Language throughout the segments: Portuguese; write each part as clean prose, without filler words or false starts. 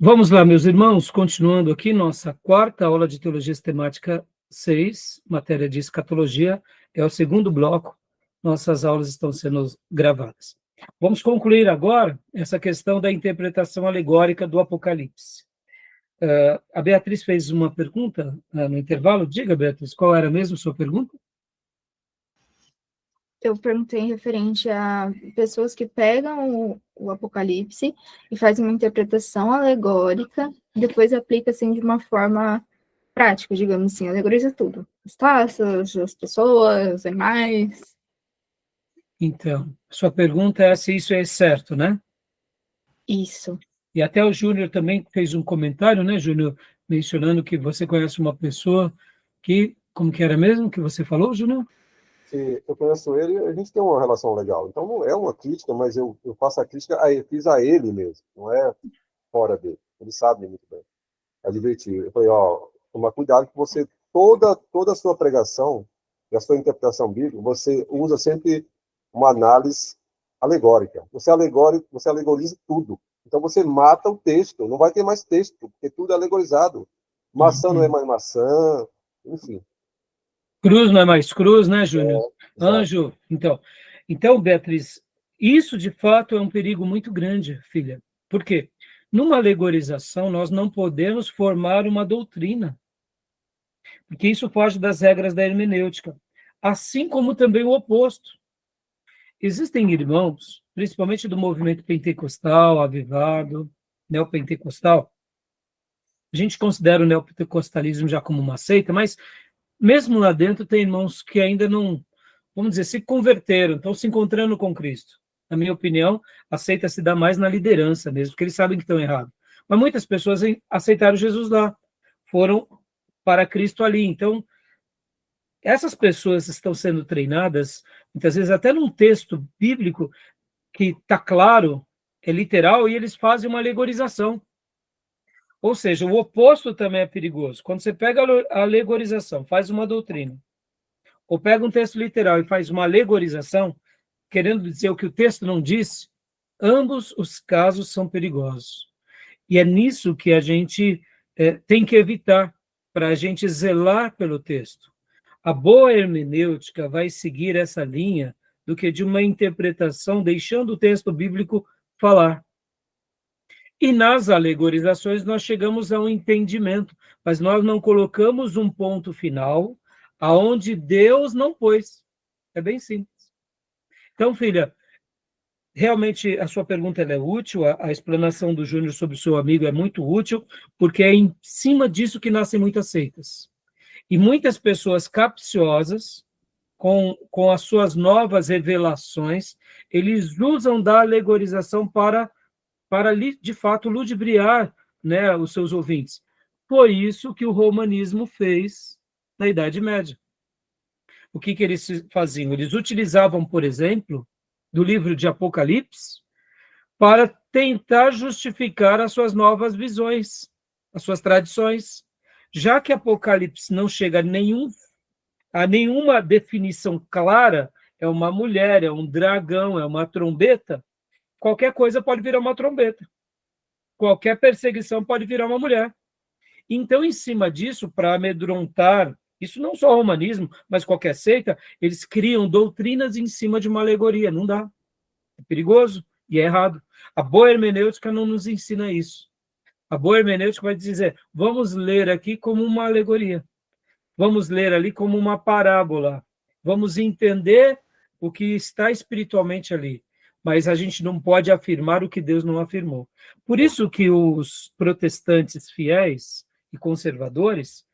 Vamos lá, meus irmãos, continuando aqui nossa quarta aula de Teologia Sistemática 6, matéria de escatologia, é o segundo bloco, nossas aulas estão sendo gravadas. Vamos concluir agora essa questão da interpretação alegórica do Apocalipse. A Beatriz fez uma pergunta no intervalo. Diga, Beatriz, qual era mesmo a sua pergunta? Eu perguntei referente a pessoas que pegam o Apocalipse e fazem uma interpretação alegórica, e depois aplica assim de uma forma prática, digamos assim, alegoriza tudo. As taças, as pessoas, os animais. Então, sua pergunta é se isso é certo, né? Isso. E até o Júnior também fez um comentário, né, Júnior, mencionando que você conhece uma pessoa que, como que era mesmo que você falou, Júnior? Que eu conheço ele, a gente tem uma relação legal. Então não é uma crítica, mas eu faço a crítica, fiz a ele mesmo, não é fora dele. Ele sabe muito bem. Advertir. Eu falei, tomar cuidado que você, toda a sua pregação e a sua interpretação bíblica, você usa sempre uma análise alegórica. Você alegoriza tudo. Então você mata o texto, não vai ter mais texto, porque tudo é alegorizado. Maçã não é mais maçã, enfim. Cruz não é mais cruz, né, Júnior? Anjo, então, Beatriz, isso de fato é um perigo muito grande, filha. Por quê? Numa alegorização, nós não podemos formar uma doutrina, porque isso foge das regras da hermenêutica, assim como também o oposto. Existem irmãos, principalmente do movimento pentecostal, avivado, neopentecostal. A gente considera o neopentecostalismo já como uma seita, mas mesmo lá dentro tem irmãos que ainda não, vamos dizer, se converteram, estão se encontrando com Cristo. Na minha opinião, a seita se dá mais na liderança mesmo, porque eles sabem que estão errados. Mas muitas pessoas aceitaram Jesus lá, foram para Cristo ali. Então, essas pessoas estão sendo treinadas, muitas vezes até num texto bíblico que está claro, é literal, e eles fazem uma alegorização. Ou seja, o oposto também é perigoso. Quando você pega a alegorização, faz uma doutrina, ou pega um texto literal e faz uma alegorização, querendo dizer o que o texto não disse, ambos os casos são perigosos. E é nisso que a gente tem que evitar, para a gente zelar pelo texto. A boa hermenêutica vai seguir essa linha do que de uma interpretação, deixando o texto bíblico falar. E nas alegorizações nós chegamos a um entendimento, mas nós não colocamos um ponto final aonde Deus não pôs. É bem simples. Então, filha, realmente a sua pergunta ela é útil, a explanação do Júnior sobre o seu amigo é muito útil, porque é em cima disso que nascem muitas seitas. E muitas pessoas capciosas, com as suas novas revelações, eles usam da alegorização para de fato, ludibriar, né, os seus ouvintes. Foi isso que o romanismo fez na Idade Média. O que eles faziam? Eles utilizavam, por exemplo, do livro de Apocalipse, para tentar justificar as suas novas visões, as suas tradições. Já que Apocalipse não chega a nenhuma definição clara, é uma mulher, é um dragão, é uma trombeta, qualquer coisa pode virar uma trombeta. Qualquer perseguição pode virar uma mulher. Então, em cima disso, para amedrontar, isso não só o humanismo, mas qualquer seita, eles criam doutrinas em cima de uma alegoria. Não dá. É perigoso e é errado. A boa hermenêutica não nos ensina isso. A boa hermenêutica vai dizer, vamos ler aqui como uma alegoria. Vamos ler ali como uma parábola. Vamos entender o que está espiritualmente ali. Mas a gente não pode afirmar o que Deus não afirmou. Por isso que os protestantes fiéis e conservadores,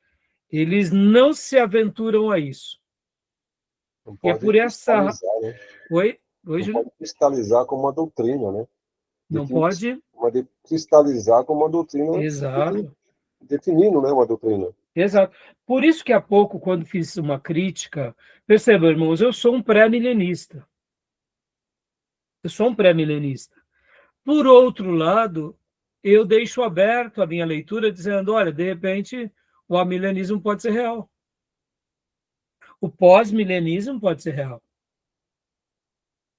eles não se aventuram a isso. Não E é por essa... Né? Oi, não Júnior? pode cristalizar como uma doutrina, né? Não pode? Mas cristalizar como uma doutrina. Exato. Definindo, né, uma doutrina. Exato. Por isso que há pouco, quando fiz uma crítica, percebam, irmãos, eu sou um pré-milenista. Eu sou um pré-milenista. Por outro lado, eu deixo aberto a minha leitura dizendo, olha, de repente, o amilenismo pode ser real. O pós-milenismo pode ser real.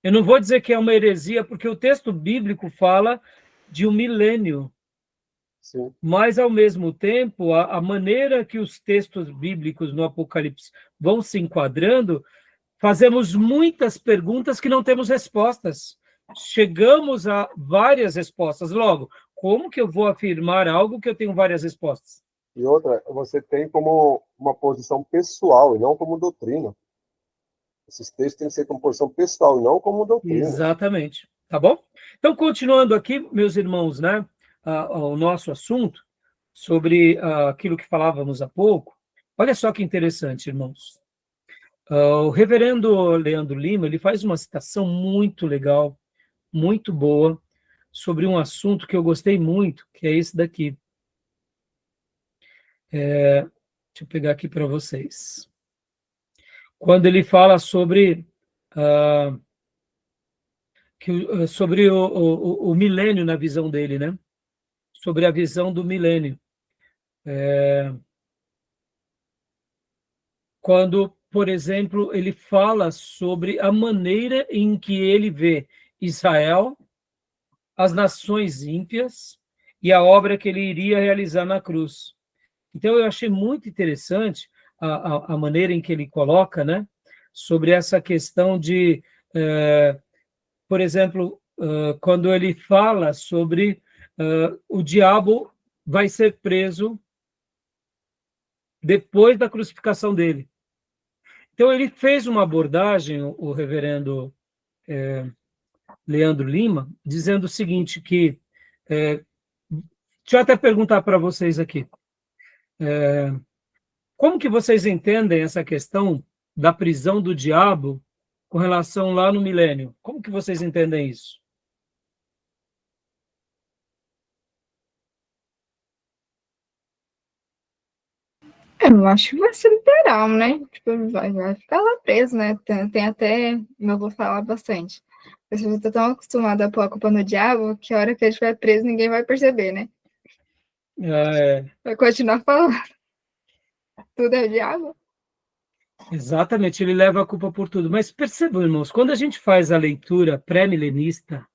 Eu não vou dizer que é uma heresia, porque o texto bíblico fala de um milênio. Sim. Mas, ao mesmo tempo, a maneira que os textos bíblicos no Apocalipse vão se enquadrando, fazemos muitas perguntas que não temos respostas. Chegamos a várias respostas. Logo, como que eu vou afirmar algo que eu tenho várias respostas? E outra, você tem como uma posição pessoal e não como doutrina. Esses textos têm que ser como posição pessoal e não como doutrina. Exatamente. Tá bom? Então, continuando aqui, meus irmãos, né, o nosso assunto sobre aquilo que falávamos há pouco. Olha só que interessante, irmãos. O reverendo Leandro Lima, ele faz uma citação muito legal, muito boa, sobre um assunto que eu gostei muito, que é esse daqui. Deixa eu pegar aqui para vocês. Quando ele fala sobre, sobre o milênio na visão dele, né? Sobre a visão do milênio. Quando, por exemplo, ele fala sobre a maneira em que ele vê Israel, as nações ímpias e a obra que ele iria realizar na cruz. Então, eu achei muito interessante a maneira em que ele coloca, né, sobre essa questão de, por exemplo, quando ele fala sobre o diabo vai ser preso depois da crucificação dele. Então, ele fez uma abordagem, o reverendo Leandro Lima, dizendo o seguinte, que... deixa eu até perguntar para vocês aqui. Como que vocês entendem essa questão da prisão do diabo com relação lá no milênio? Como que vocês entendem isso? Eu acho que vai ser literal, né? Tipo, vai ficar lá preso, né? Tem até, eu vou falar bastante. A pessoa está tão acostumada a pôr a culpa no diabo que a hora que ele estiver preso ninguém vai perceber, né? Vai continuar falando. Tudo é o diabo. Exatamente, ele leva a culpa por tudo. Mas percebam, irmãos, quando a gente faz a leitura pré-milenista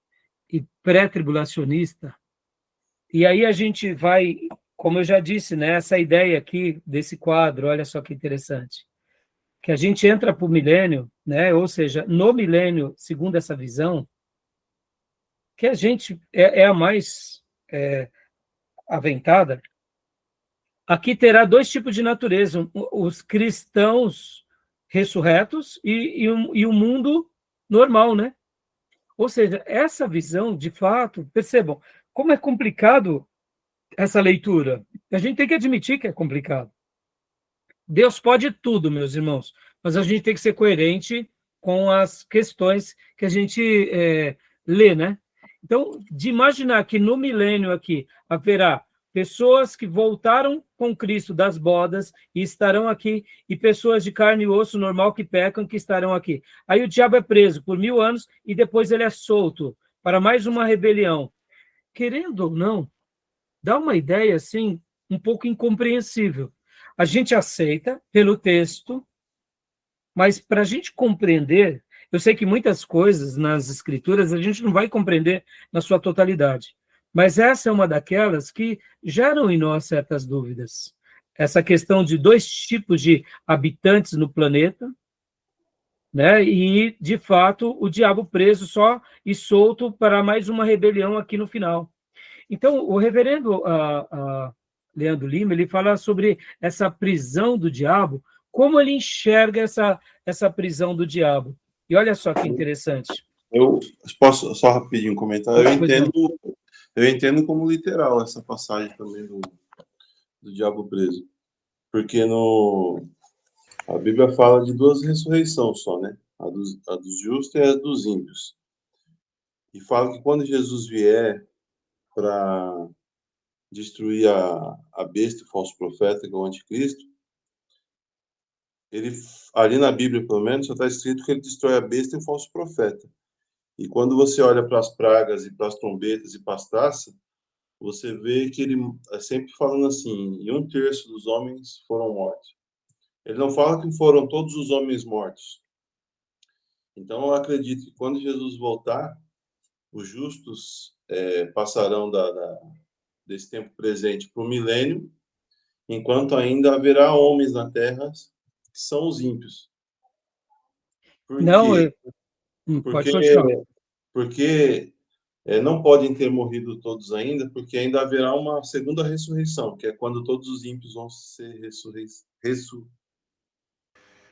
e pré-tribulacionista, e aí a gente vai, como eu já disse, né, essa ideia aqui desse quadro, olha só que interessante, que a gente entra para o milênio, né, ou seja, no milênio, segundo essa visão, que a gente é a mais aventada, aqui terá dois tipos de natureza, os cristãos ressurretos e o mundo normal, né? Ou seja, essa visão, de fato, percebam, como é complicado essa leitura. A gente tem que admitir que é complicado. Deus pode tudo, meus irmãos, mas a gente tem que ser coerente com as questões que a gente lê, né? Então, de imaginar que no milênio aqui haverá pessoas que voltaram com Cristo das bodas e estarão aqui, e pessoas de carne e osso normal que pecam que estarão aqui. Aí o diabo é preso por 1000 anos e depois ele é solto para mais uma rebelião. Querendo ou não, dá uma ideia, assim, um pouco incompreensível. A gente aceita pelo texto, mas para a gente compreender, eu sei que muitas coisas nas escrituras a gente não vai compreender na sua totalidade, mas essa é uma daquelas que geram em nós certas dúvidas. Essa questão de dois tipos de habitantes no planeta, né? E, de fato, o diabo preso só e solto para mais uma rebelião aqui no final. Então, o reverendo Leandro Lima, ele fala sobre essa prisão do diabo, como ele enxerga essa prisão do diabo. E olha só que interessante. Eu posso só rapidinho comentar? Eu entendo como literal essa passagem também do diabo preso. Porque a Bíblia fala de duas ressurreições só, né? A dos justos e a dos ímpios. E fala que quando Jesus vier para destruir a besta, o falso profeta, que é o anticristo, ali na Bíblia, pelo menos, só está escrito que ele destrói a besta e o falso profeta. E quando você olha para as pragas e para as trombetas e para as taças, você vê que ele é sempre falando assim, e 1/3 dos homens foram mortos. Ele não fala que foram todos os homens mortos. Então, eu acredito que quando Jesus voltar, os justos passarão desse tempo presente para o milênio, enquanto ainda haverá homens na terra que são os ímpios. Por Não, quê? pode continuar. Porque não podem ter morrido todos ainda, porque ainda haverá uma segunda ressurreição, que é quando todos os ímpios vão ser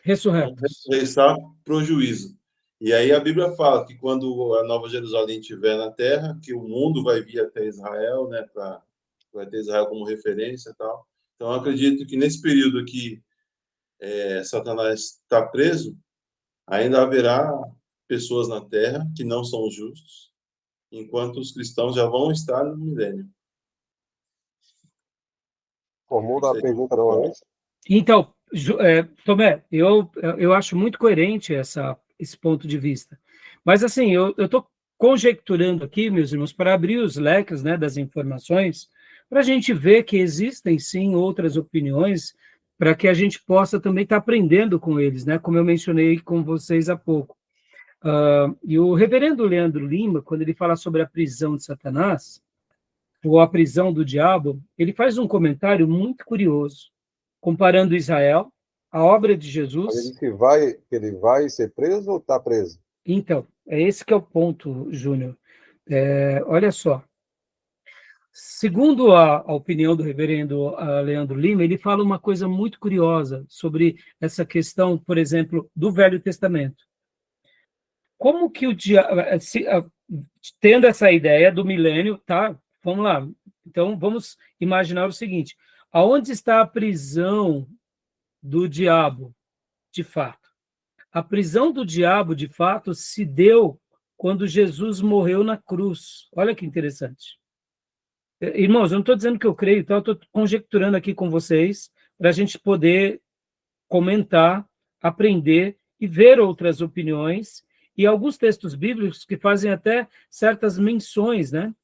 Ressurretos. ressuscitar para o juízo. E aí a Bíblia fala que quando a Nova Jerusalém estiver na terra, que o mundo vai vir até Israel, né, vai ter Israel como referência e tal. Então, eu acredito que nesse período que Satanás está preso, ainda haverá pessoas na terra que não são justos, enquanto os cristãos já vão estar no milênio. Formou da pergunta novamente? Então, Tomé, eu acho muito coerente esse ponto de vista. Mas, assim, eu estou conjecturando aqui, meus irmãos, para abrir os leques, né, das informações, para a gente ver que existem, sim, outras opiniões, para que a gente possa também estar aprendendo com eles, né, como eu mencionei com vocês há pouco. E o reverendo Leandro Lima, quando ele fala sobre a prisão de Satanás, ou a prisão do diabo, ele faz um comentário muito curioso, comparando Israel, a obra de Jesus. Ele disse que ele vai ser preso ou está preso? Então, é esse que é o ponto, Júnior. Olha só. Segundo a opinião do reverendo Leandro Lima, ele fala uma coisa muito curiosa sobre essa questão, por exemplo, do Velho Testamento. Como que o diabo, tendo essa ideia do milênio, tá? Vamos lá. Então, vamos imaginar o seguinte: aonde está a prisão do diabo, de fato? A prisão do diabo, de fato, se deu quando Jesus morreu na cruz. Olha que interessante. Irmãos, eu não estou dizendo que eu creio, então eu estou conjecturando aqui com vocês para a gente poder comentar, aprender e ver outras opiniões e alguns textos bíblicos que fazem até certas menções, né,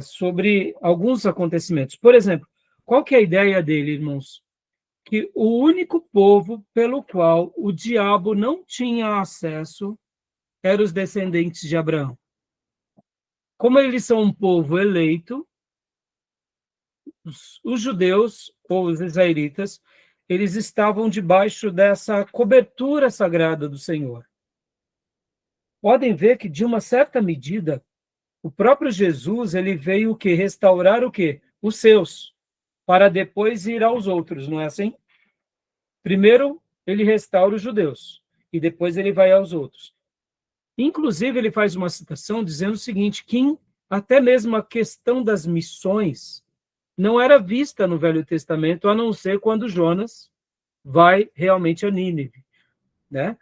sobre alguns acontecimentos. Por exemplo, qual que é a ideia dele, irmãos? Que o único povo pelo qual o diabo não tinha acesso eram os descendentes de Abraão. Como eles são um povo eleito, os judeus, ou os israelitas, eles estavam debaixo dessa cobertura sagrada do Senhor. Podem ver que, de uma certa medida, o próprio Jesus, ele veio o quê? Restaurar o quê? Os seus, para depois ir aos outros, não é assim? Primeiro, ele restaura os judeus, e depois ele vai aos outros. Inclusive, ele faz uma citação dizendo o seguinte, que até mesmo a questão das missões não era vista no Velho Testamento, a não ser quando Jonas vai realmente a Nínive, né?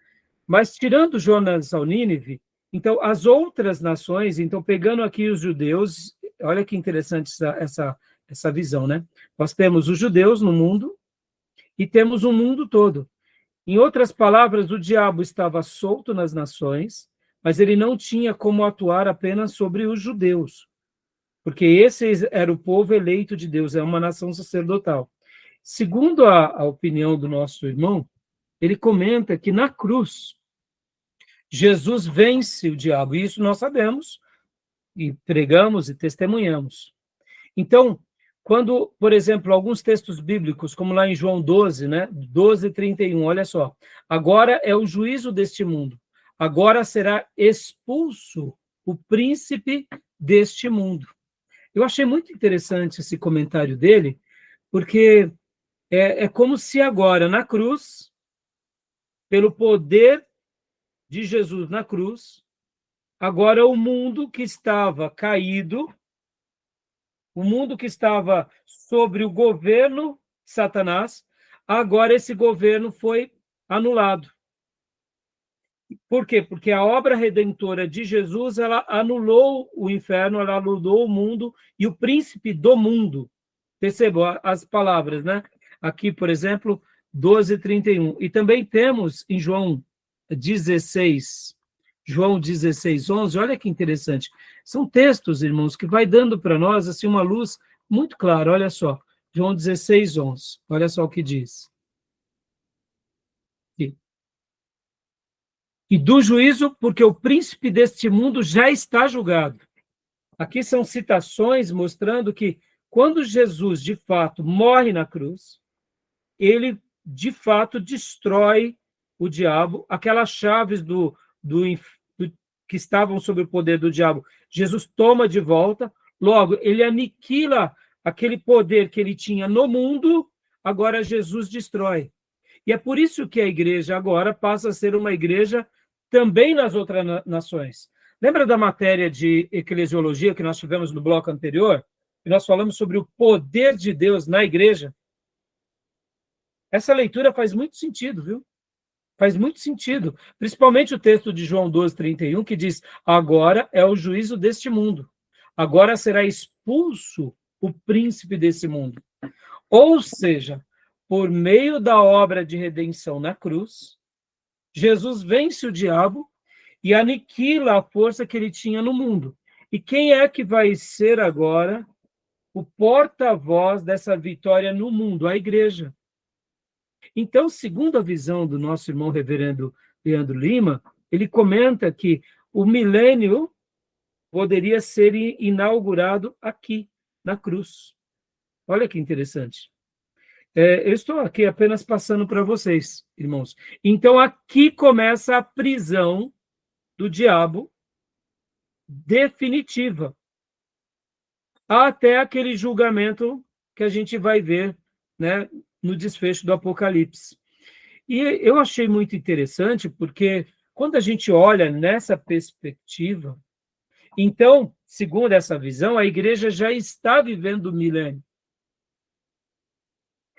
Mas tirando Jonas ao Nínive, então as outras nações, então pegando aqui os judeus, olha que interessante essa visão, né? Nós temos os judeus no mundo e temos o mundo todo. Em outras palavras, o diabo estava solto nas nações, mas ele não tinha como atuar apenas sobre os judeus, porque esse era o povo eleito de Deus, é uma nação sacerdotal. Segundo a opinião do nosso irmão, ele comenta que na cruz, Jesus vence o diabo, e isso nós sabemos, e pregamos e testemunhamos. Então, quando, por exemplo, alguns textos bíblicos, como lá em João 12, né, 12:31, olha só, agora é o juízo deste mundo, agora será expulso o príncipe deste mundo. Eu achei muito interessante esse comentário dele, porque é como se agora, na cruz, pelo poder de Jesus na cruz, agora o mundo que estava caído, o mundo que estava sobre o governo de Satanás, agora esse governo foi anulado. Por quê? Porque a obra redentora de Jesus, ela anulou o inferno, ela anulou o mundo e o príncipe do mundo. Percebam as palavras, né? Aqui, por exemplo, 12:31. E também temos em João 16:11, olha que interessante. São textos, irmãos, que vai dando para nós assim uma luz muito clara. Olha só, João 16:11. Olha só o que diz. E do juízo, porque o príncipe deste mundo já está julgado. Aqui são citações mostrando que quando Jesus, de fato, morre na cruz, ele, de fato, destrói o diabo, aquelas chaves que estavam sob o poder do diabo, Jesus toma de volta, logo, ele aniquila aquele poder que ele tinha no mundo, agora Jesus destrói. E é por isso que a igreja agora passa a ser uma igreja também nas outras nações. Lembra da matéria de eclesiologia que nós tivemos no bloco anterior? Que nós falamos sobre o poder de Deus na igreja? Essa leitura faz muito sentido, viu? Faz muito sentido. Principalmente o texto de João 12:31, que diz: agora é o juízo deste mundo. Agora será expulso o príncipe desse mundo. Ou seja, por meio da obra de redenção na cruz, Jesus vence o diabo e aniquila a força que ele tinha no mundo. E quem é que vai ser agora o porta-voz dessa vitória no mundo? A igreja. Então, segundo a visão do nosso irmão reverendo Leandro Lima, ele comenta que o milênio poderia ser inaugurado aqui, na cruz. Olha que interessante. Eu estou aqui apenas passando para vocês, irmãos. Então, aqui começa a prisão do diabo definitiva, até aquele julgamento que a gente vai ver, né, no desfecho do Apocalipse. E eu achei muito interessante, porque quando a gente olha nessa perspectiva, então, segundo essa visão, a igreja já está vivendo o milênio.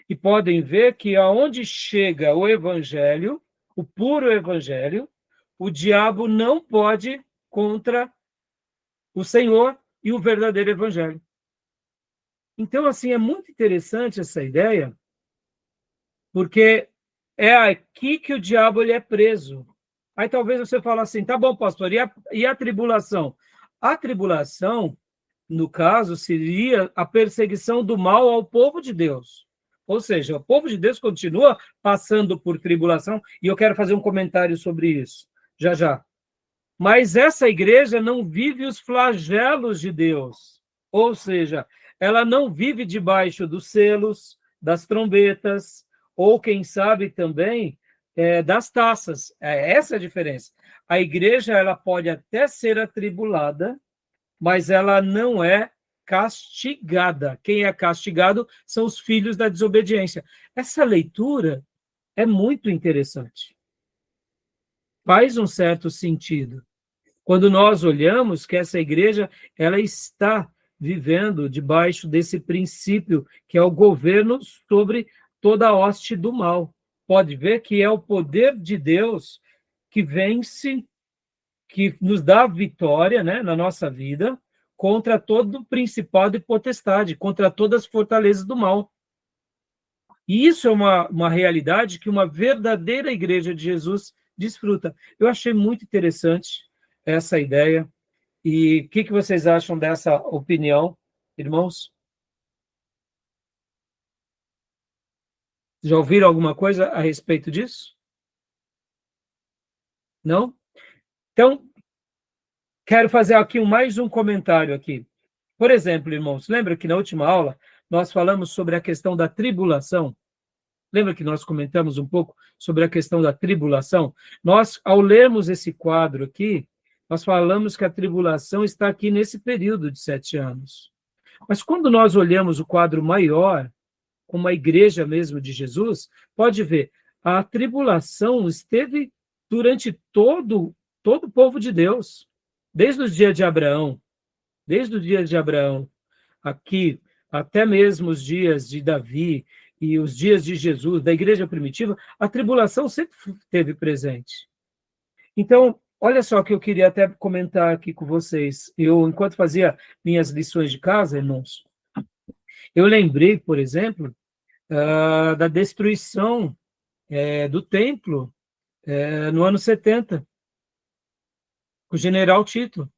E podem ver que aonde chega o evangelho, o puro evangelho, o diabo não pode contra o Senhor e o verdadeiro evangelho. Então, assim, é muito interessante essa ideia, porque é aqui que o diabo ele é preso. Aí talvez você fale assim, tá bom, pastor, e a tribulação? A tribulação, no caso, seria a perseguição do mal ao povo de Deus. Ou seja, o povo de Deus continua passando por tribulação, e eu quero fazer um comentário sobre isso, já já. Mas essa igreja não vive os flagelos de Deus. Ou seja, ela não vive debaixo dos selos, das trombetas, ou quem sabe também das taças. Essa é a diferença. A igreja ela pode até ser atribulada, mas ela não é castigada. Quem é castigado são os filhos da desobediência. Essa leitura é muito interessante. Faz um certo sentido. Quando nós olhamos que essa igreja ela está vivendo debaixo desse princípio, que é o governo sobre toda a hoste do mal. Pode ver que é o poder de Deus que vence, que nos dá vitória, né, na nossa vida, contra todo principado e potestade, contra todas as fortalezas do mal. E isso é uma realidade que uma verdadeira igreja de Jesus desfruta. Eu achei muito interessante essa ideia. E o que vocês acham dessa opinião, irmãos? Já ouviram alguma coisa a respeito disso? Não? Então, quero fazer aqui mais um comentário aqui. Por exemplo, irmãos, lembra que na última aula nós falamos sobre a questão da tribulação? Lembra que nós comentamos um pouco sobre a questão da tribulação? Nós, ao lermos esse quadro aqui, nós falamos que a tribulação está aqui nesse período de 7 anos. Mas quando nós olhamos o quadro maior, como a igreja mesmo de Jesus, pode ver, a tribulação esteve durante todo o povo de Deus, desde os dias de Abraão, aqui, até mesmo os dias de Davi e os dias de Jesus, da igreja primitiva, a tribulação sempre esteve presente. Então, olha só o que eu queria até comentar aqui com vocês. Eu, enquanto fazia minhas lições de casa, irmãos, eu lembrei, por exemplo, da destruição do templo no ano 70, com o general Tito.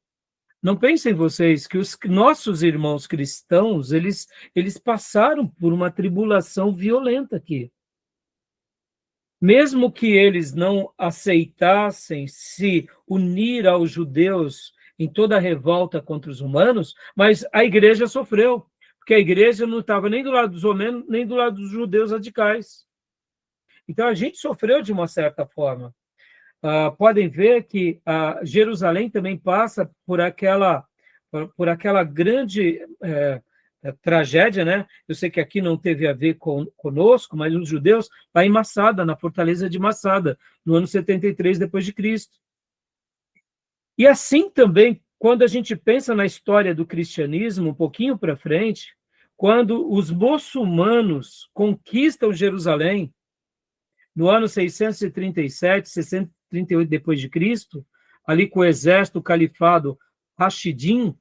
Não pensem vocês que os nossos irmãos cristãos, eles passaram por uma tribulação violenta aqui. Mesmo que eles não aceitassem se unir aos judeus em toda a revolta contra os humanos, mas a igreja sofreu, porque a igreja não estava nem do lado dos romanos, nem do lado dos judeus radicais. Então, a gente sofreu de uma certa forma. Podem ver que Jerusalém também passa por aquela grande tragédia, né? Eu sei que aqui não teve a ver conosco, mas os judeus, lá em Massada, na fortaleza de Massada, no ano 73 depois de Cristo. E assim também, quando a gente pensa na história do cristianismo, um pouquinho para frente, quando os muçulmanos conquistam Jerusalém, no ano 637, 638 depois de Cristo, ali com o exército, o califado Rashidin,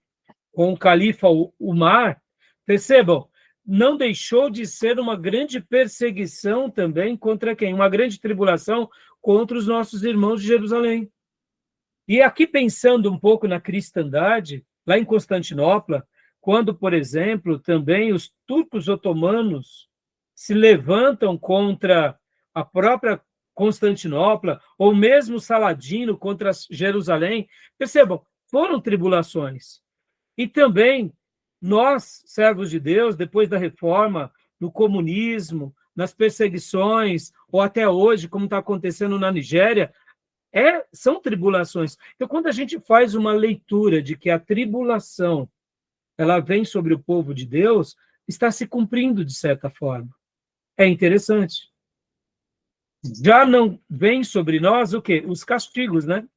com o califa Umar, percebam, não deixou de ser uma grande perseguição também contra quem? Uma grande tribulação contra os nossos irmãos de Jerusalém. E aqui pensando um pouco na cristandade, lá em Constantinopla, quando, por exemplo, também os turcos otomanos se levantam contra a própria Constantinopla, ou mesmo Saladino contra Jerusalém, percebam, foram tribulações. E também nós, servos de Deus, depois da reforma, no comunismo, nas perseguições, ou até hoje, como está acontecendo na Nigéria, são tribulações. Então, quando a gente faz uma leitura de que a tribulação ela vem sobre o povo de Deus, está se cumprindo de certa forma. É interessante. Já não vem sobre nós o quê? Os castigos, né?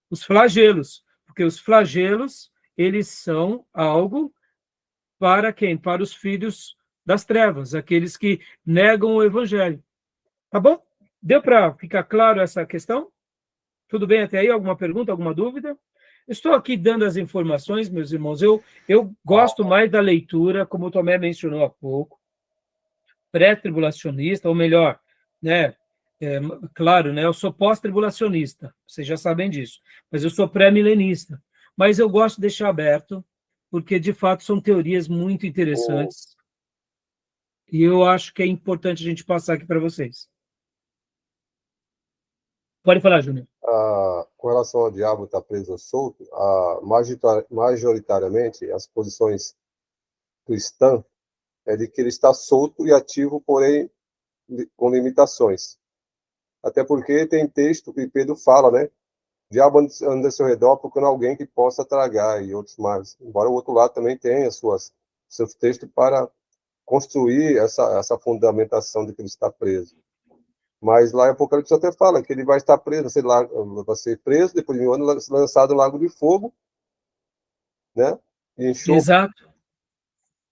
Os flagelos. Porque os flagelos, eles são algo para quem? Para os filhos das trevas, aqueles que negam o evangelho. Tá bom? Deu para ficar claro essa questão? Tudo bem até aí? Alguma pergunta, alguma dúvida? Estou aqui dando as informações, meus irmãos. Eu gosto mais da leitura, como o Tomé mencionou há pouco, pré-tribulacionista, ou melhor, né? Claro, né? Eu sou pós-tribulacionista, vocês já sabem disso, mas eu sou pré-milenista. Mas eu gosto de deixar aberto, porque, de fato, são teorias muito interessantes. E eu acho que é importante a gente passar aqui para vocês. Pode falar, Júnior. Com relação ao diabo estar preso ou solto, majoritariamente, as posições cristãs é de que ele está solto e ativo, porém com limitações. Até porque tem texto que Pedro fala, né? O diabo anda ao seu redor procurando alguém que possa tragar e outros mais. Embora o outro lado também tenha seus textos para construir essa fundamentação de que ele está preso. Mas lá em Apocalipse até fala que ele vai estar preso, vai ser preso, depois de um ano lançado no lago de fogo, né? E enxofre. Exato.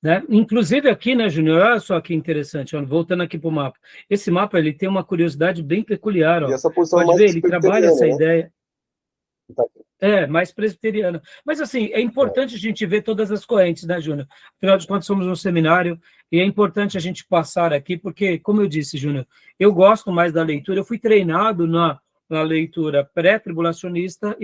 Né? Inclusive aqui, né, Júnior, olha só que interessante, ó, voltando aqui para o mapa. Esse mapa ele tem uma curiosidade bem peculiar. Ó. E essa posição pode ver, ele trabalha essa ideia. Mais presbiteriana. Mas, assim, é importante a gente ver todas as correntes, né, Júnior? Afinal de contas, somos um seminário e é importante a gente passar aqui, porque, como eu disse, Júnior, eu gosto mais da leitura, eu fui treinado na leitura pré-tribulacionista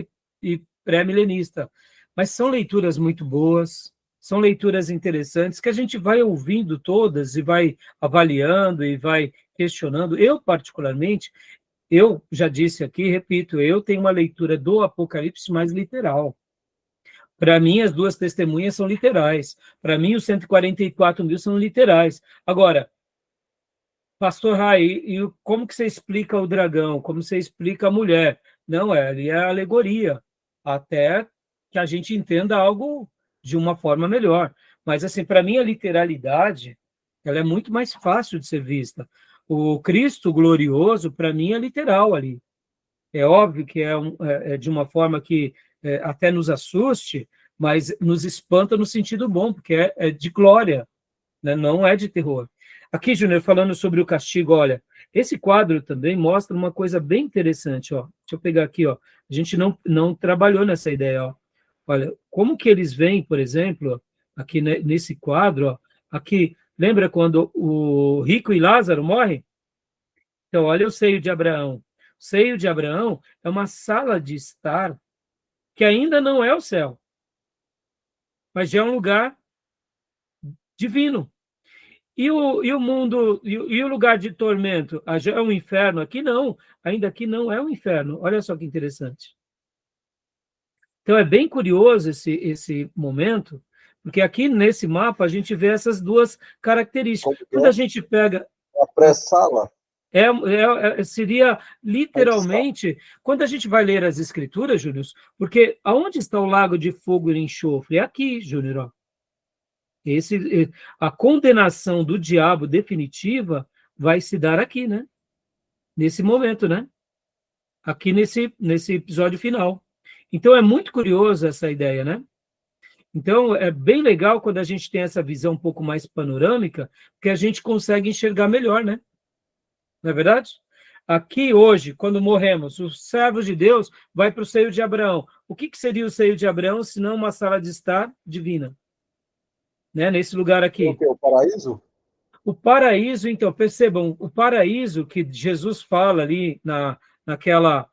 e pré-milenista, mas são leituras muito boas, são leituras interessantes, que a gente vai ouvindo todas e vai avaliando e vai questionando. Eu, particularmente, eu já disse aqui, repito, eu tenho uma leitura do Apocalipse mais literal. Para mim, as duas testemunhas são literais. Para mim, os 144 mil são literais. Agora, pastor Rai, e como que você explica o dragão? Como você explica a mulher? Não, ali é alegoria, até que a gente entenda algo de uma forma melhor. Mas, assim, para mim, a literalidade, ela é muito mais fácil de ser vista. O Cristo glorioso, para mim, é literal ali. É óbvio que é de uma forma que até nos assuste, mas nos espanta no sentido bom, porque é de glória, né? Não é de terror. Aqui, Júnior, falando sobre o castigo, olha, esse quadro também mostra uma coisa bem interessante. Ó. Deixa eu pegar aqui, ó. A gente não trabalhou nessa ideia. Ó. Olha, como que eles veem, por exemplo, aqui nesse quadro, ó, aqui... Lembra quando o rico e Lázaro morrem? Então, olha o seio de Abraão. O seio de Abraão é uma sala de estar que ainda não é o céu, mas já é um lugar divino. E o mundo, e o lugar de tormento? Já é um inferno? Aqui não. Ainda aqui não é um inferno. Olha só que interessante. Então, é bem curioso esse momento, porque aqui nesse mapa a gente vê essas duas características. Quando a gente pega... A pré-sala. Seria literalmente, quando a gente vai ler as escrituras, Júnior, porque aonde está o lago de fogo e enxofre? É aqui, Júnior. A condenação do diabo definitiva vai se dar aqui, né? Nesse momento, né? Aqui nesse episódio final. Então, é muito curioso essa ideia, né? Então, é bem legal quando a gente tem essa visão um pouco mais panorâmica, porque a gente consegue enxergar melhor, né? Não é verdade? Aqui, hoje, quando morremos, os servos de Deus vai para o seio de Abraão. O que seria o seio de Abraão, se não uma sala de estar divina? Né? Nesse lugar aqui. O paraíso? O paraíso, então, percebam, o paraíso que Jesus fala ali naquela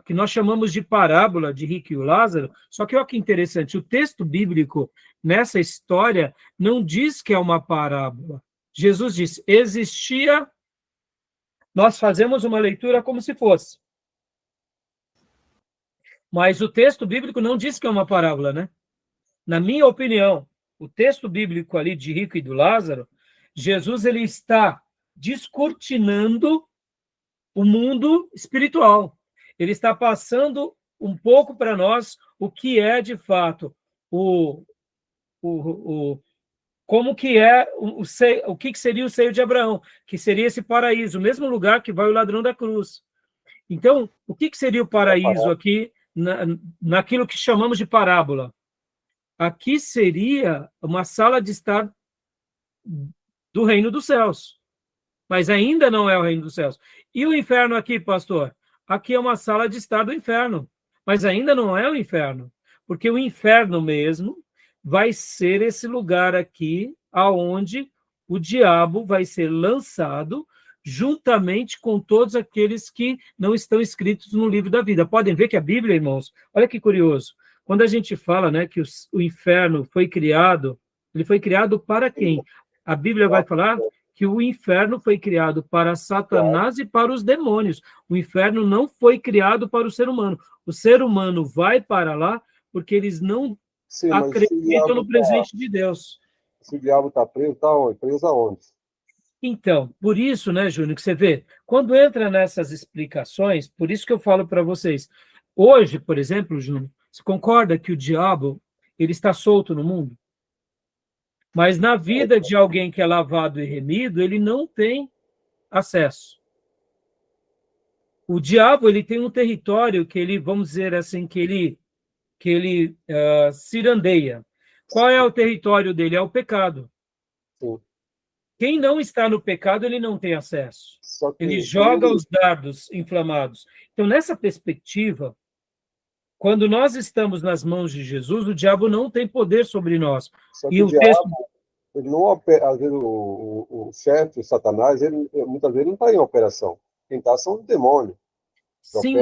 que nós chamamos de parábola de Rico e o Lázaro, só que olha que interessante, o texto bíblico nessa história não diz que é uma parábola. Jesus diz, existia, nós fazemos uma leitura como se fosse. Mas o texto bíblico não diz que é uma parábola, né? Na minha opinião, o texto bíblico ali de Rico e do Lázaro, Jesus ele está descortinando o mundo espiritual. Ele está passando um pouco para nós o que é, de fato, como que é o que seria o seio de Abraão, que seria esse paraíso, o mesmo lugar que vai o ladrão da cruz. Então, o que seria o paraíso aqui, naquilo que chamamos de parábola? Aqui seria uma sala de estar do reino dos céus, mas ainda não é o reino dos céus. E o inferno aqui, pastor? Aqui é uma sala de estar do inferno, mas ainda não é o inferno, porque o inferno mesmo vai ser esse lugar aqui, aonde o diabo vai ser lançado juntamente com todos aqueles que não estão escritos no livro da vida. Podem ver que a Bíblia, irmãos, olha que curioso, quando a gente fala, né, que o inferno foi criado, ele foi criado para quem? A Bíblia vai falar que o inferno foi criado para Satanás e para os demônios. O inferno não foi criado para o ser humano. O ser humano vai para lá porque eles não acreditam no presente de Deus. Se o diabo está preso, está onde? Preso aonde? Então, por isso, né, Júnior, que você vê, quando entra nessas explicações, por isso que eu falo para vocês, hoje, por exemplo, Júnior, você concorda que o diabo ele está solto no mundo? Mas na vida de alguém que é lavado e remido, ele não tem acesso. O diabo ele tem um território que ele, vamos dizer assim, que ele cirandeia. Qual é o território dele? É o pecado. Sim. Quem não está no pecado, ele não tem acesso. Ele joga os dardos inflamados. Então, nessa perspectiva, quando nós estamos nas mãos de Jesus, o diabo não tem poder sobre nós. Só que e o diabo, ele não opera, às vezes o chefe, o Satanás, muitas vezes não está em operação. Quem está são os demônios. Sim,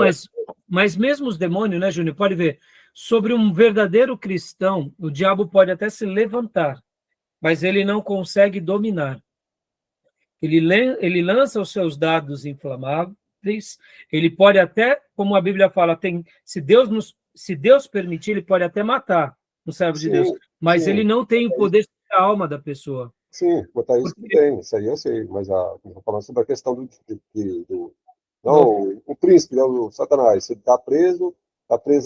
mas mesmo os demônios, né, Júnior? Pode ver, sobre um verdadeiro cristão, o diabo pode até se levantar, mas ele não consegue dominar. Ele lança os seus dardos inflamáveis, ele pode até, como a Bíblia fala, se Deus permitir, ele pode até matar o servo de Deus, mas ele não tem o poder sobre a alma da pessoa. Sim, botar isso tem, isso aí eu sei, mas estou falando sobre a questão o príncipe, né, o Satanás, ele está preso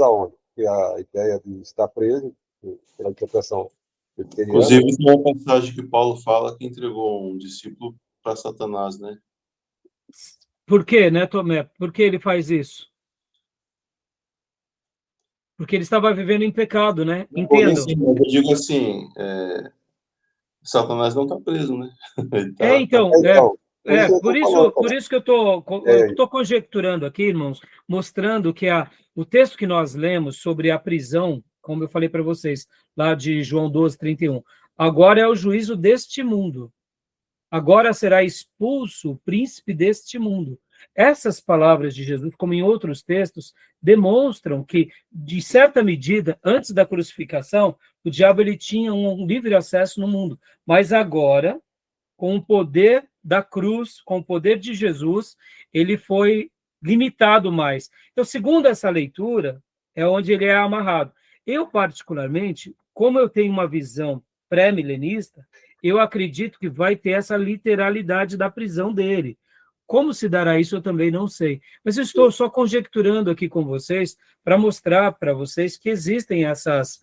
aonde? Porque a ideia de estar preso, pela interpretação. Inclusive, tem uma passagem que Paulo fala que entregou um discípulo para Satanás, né? Por quê, né, Tomé? Por que ele faz isso? Porque ele estava vivendo em pecado, né? Entendam. Eu digo assim, Satanás não está preso, né? Por isso que eu estou conjecturando aqui, irmãos, mostrando que o texto que nós lemos sobre a prisão, como eu falei para vocês, lá de João 12, 31, agora é o juízo deste mundo. Agora será expulso o príncipe deste mundo. Essas palavras de Jesus, como em outros textos, demonstram que, de certa medida, antes da crucificação, o diabo ele tinha um livre acesso no mundo. Mas agora, com o poder da cruz, com o poder de Jesus, ele foi limitado mais. Então, segundo essa leitura, é onde ele é amarrado. Eu, particularmente, como eu tenho uma visão pré-milenista, eu acredito que vai ter essa literalidade da prisão dele. Como se dará isso, eu também não sei. Mas eu estou só conjecturando aqui com vocês para mostrar para vocês que existem essas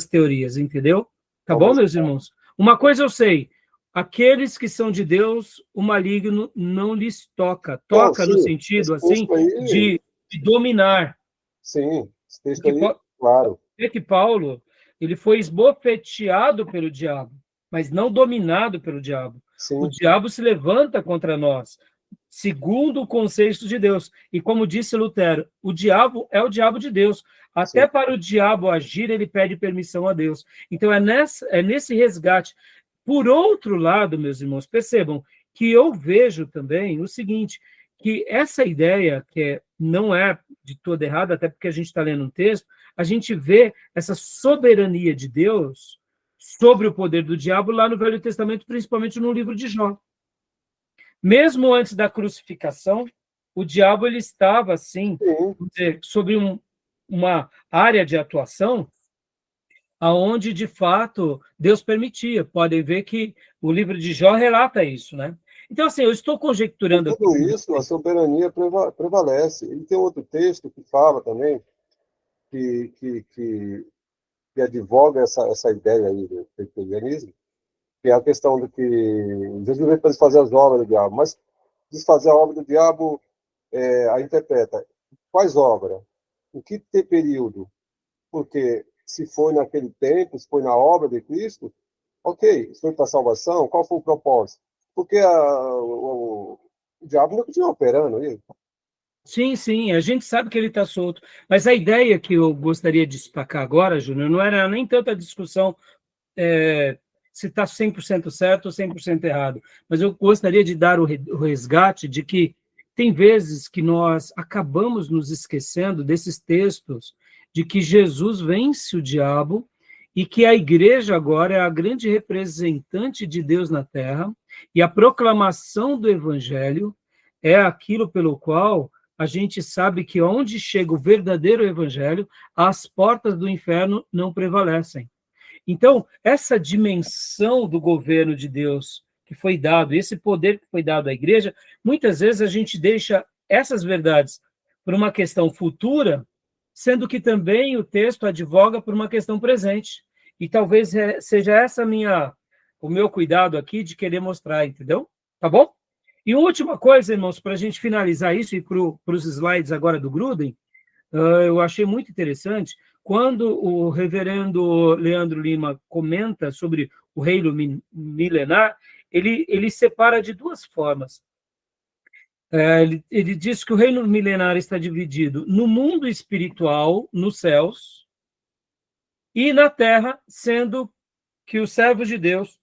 teorias, entendeu? Tá bom, meus irmãos? Uma coisa eu sei, aqueles que são de Deus, o maligno não lhes toca. Toca no sentido, assim, de dominar. Sim, esse texto aí, claro. É que Paulo, ele foi esbofeteado pelo diabo, mas não dominado pelo diabo. Sim. O diabo se levanta contra nós, segundo o conceito de Deus. E como disse Lutero, o diabo é o diabo de Deus. Até para o diabo agir, ele pede permissão a Deus. Então, é nesse resgate. Por outro lado, meus irmãos, percebam que eu vejo também o seguinte, que essa ideia, que não é de toda errada, até porque a gente está lendo um texto, a gente vê essa soberania de Deus sobre o poder do diabo lá no Velho Testamento, principalmente no livro de Jó. Mesmo antes da crucificação, o diabo ele estava, assim, sobre uma área de atuação aonde, de fato, Deus permitia. Podem ver que o livro de Jó relata isso, né? Então, assim, eu estou conjecturando... Tudo isso, a soberania prevalece. E tem outro texto que fala também, que advoga essa ideia aí do cristianismo, que é a questão de que Jesus veio para fazer as obras do diabo, mas desfazer a obra do diabo a interpreta. Quais obras? Em que período? Porque se foi naquele tempo, se foi na obra de Cristo, ok, se foi para a salvação, qual foi o propósito? Porque o diabo não continua operando aí. Sim, sim, a gente sabe que ele está solto, mas a ideia que eu gostaria de destacar agora, Júnior, não era nem tanta discussão se está 100% certo ou 100% errado, mas eu gostaria de dar o resgate de que tem vezes que nós acabamos nos esquecendo desses textos de que Jesus vence o diabo e que a igreja agora é a grande representante de Deus na terra e a proclamação do evangelho é aquilo pelo qual a gente sabe que onde chega o verdadeiro evangelho, as portas do inferno não prevalecem. Então, essa dimensão do governo de Deus que foi dado, esse poder que foi dado à igreja, muitas vezes a gente deixa essas verdades por uma questão futura, sendo que também o texto advoga por uma questão presente. E talvez seja essa o meu cuidado aqui de querer mostrar, entendeu? Tá bom? E última coisa, irmãos, para a gente finalizar isso e para os slides agora do Gruden, eu achei muito interessante, quando o reverendo Leandro Lima comenta sobre o reino milenar, ele separa de duas formas. Ele diz que o reino milenar está dividido no mundo espiritual, nos céus, e na terra, sendo que os servos de Deus,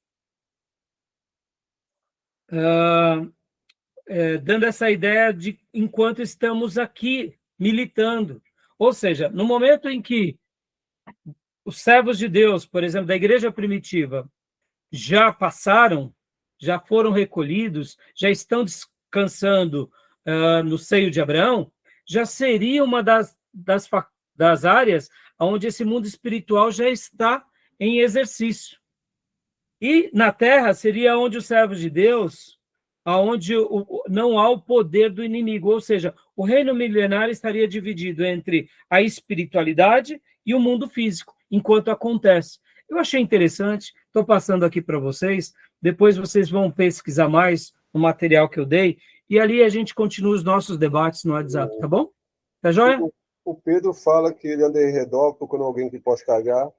dando essa ideia de enquanto estamos aqui militando. Ou seja, no momento em que os servos de Deus, por exemplo, da igreja primitiva, já passaram, já foram recolhidos, já estão descansando no seio de Abraão, já seria uma das áreas onde esse mundo espiritual já está em exercício. E na terra seria onde os servos de Deus, onde não há o poder do inimigo, ou seja, o reino milenar estaria dividido entre a espiritualidade e o mundo físico, enquanto acontece. Eu achei interessante, estou passando aqui para vocês, depois vocês vão pesquisar mais no material que eu dei, e ali a gente continua os nossos debates no WhatsApp, tá bom? Tá joia? O Pedro fala que ele anda em redor procurando alguém que possa cagar.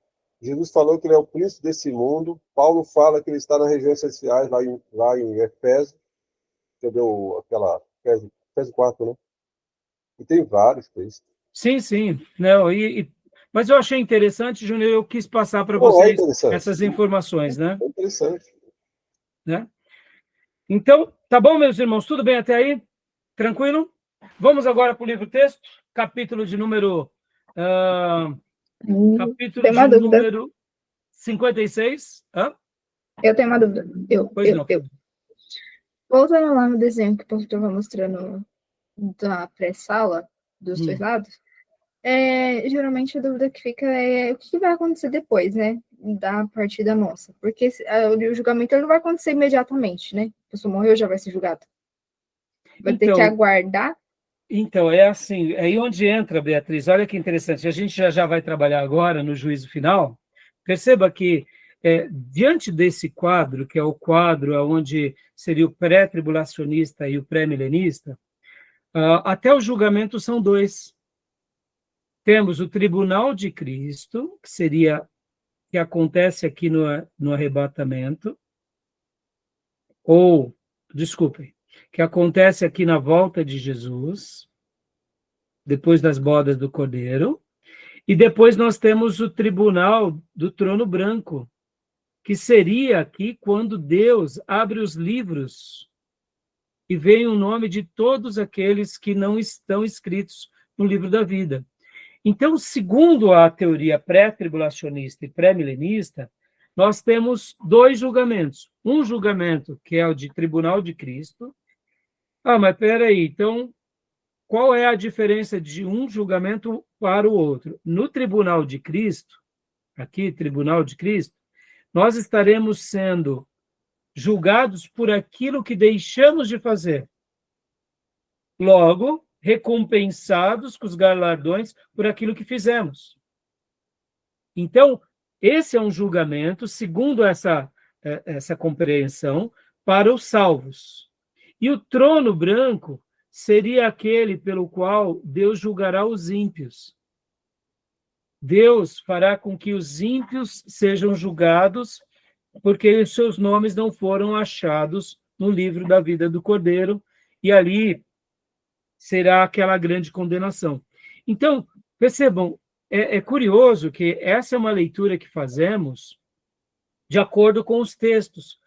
Jesus falou que ele é o príncipe desse mundo. Paulo fala que ele está nas regiões celestiais, lá em Efésio. Entendeu? Aquela Efésio 4, né? E tem vários textos. Sim. Não, mas eu achei interessante, Júnior, eu quis passar para vocês essas informações, né? É interessante. Né? Então, tá bom, meus irmãos? Tudo bem até aí? Tranquilo? Vamos agora para o livro-texto, capítulo de número... capítulo tem uma de dúvida. número 56. Hã? Eu tenho uma dúvida. Eu. Voltando lá no desenho que o pastor estava mostrando da pré-sala, dos dois lados, Geralmente a dúvida que fica é o que vai acontecer depois, né? Da partida nossa. Porque o julgamento ele não vai acontecer imediatamente, né? A pessoa morreu, já vai ser julgado. Vai ter que aguardar. Então, é assim, é aí onde entra, Beatriz, olha que interessante, a gente já vai trabalhar agora no juízo final. Perceba que, diante desse quadro, que é o quadro onde seria o pré-tribulacionista e o pré-milenista, até o julgamento são dois. Temos o tribunal de Cristo, que acontece aqui no arrebatamento, que acontece aqui na volta de Jesus, depois das bodas do Cordeiro, e depois nós temos o tribunal do trono branco, que seria aqui quando Deus abre os livros e vem o nome de todos aqueles que não estão escritos no livro da vida. Então, segundo a teoria pré-tribulacionista e pré-milenista, nós temos dois julgamentos. Um julgamento que é o de tribunal de Cristo. Mas peraí, então, qual é a diferença de um julgamento para o outro? No tribunal de Cristo, aqui, tribunal de Cristo, nós estaremos sendo julgados por aquilo que deixamos de fazer. Logo, recompensados com os galardões por aquilo que fizemos. Então, esse é um julgamento, segundo essa compreensão, para os salvos. E o trono branco seria aquele pelo qual Deus julgará os ímpios. Deus fará com que os ímpios sejam julgados, porque os seus nomes não foram achados no livro da vida do Cordeiro, e ali será aquela grande condenação. Então, percebam, é curioso que essa é uma leitura que fazemos de acordo com os textos.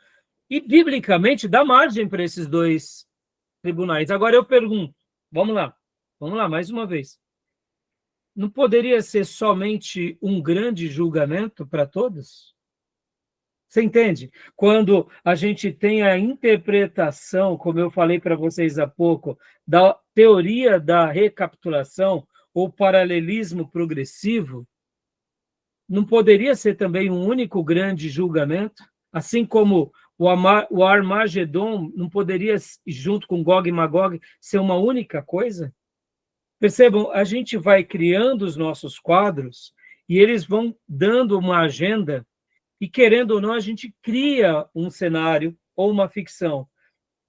E, biblicamente, dá margem para esses dois tribunais. Agora eu pergunto, vamos lá, mais uma vez. Não poderia ser somente um grande julgamento para todos? Você entende? Quando a gente tem a interpretação, como eu falei para vocês há pouco, da teoria da recapitulação ou paralelismo progressivo, não poderia ser também um único grande julgamento? Assim como o Armagedon não poderia, junto com Gog e Magog, ser uma única coisa? Percebam, a gente vai criando os nossos quadros e eles vão dando uma agenda e, querendo ou não, a gente cria um cenário ou uma ficção.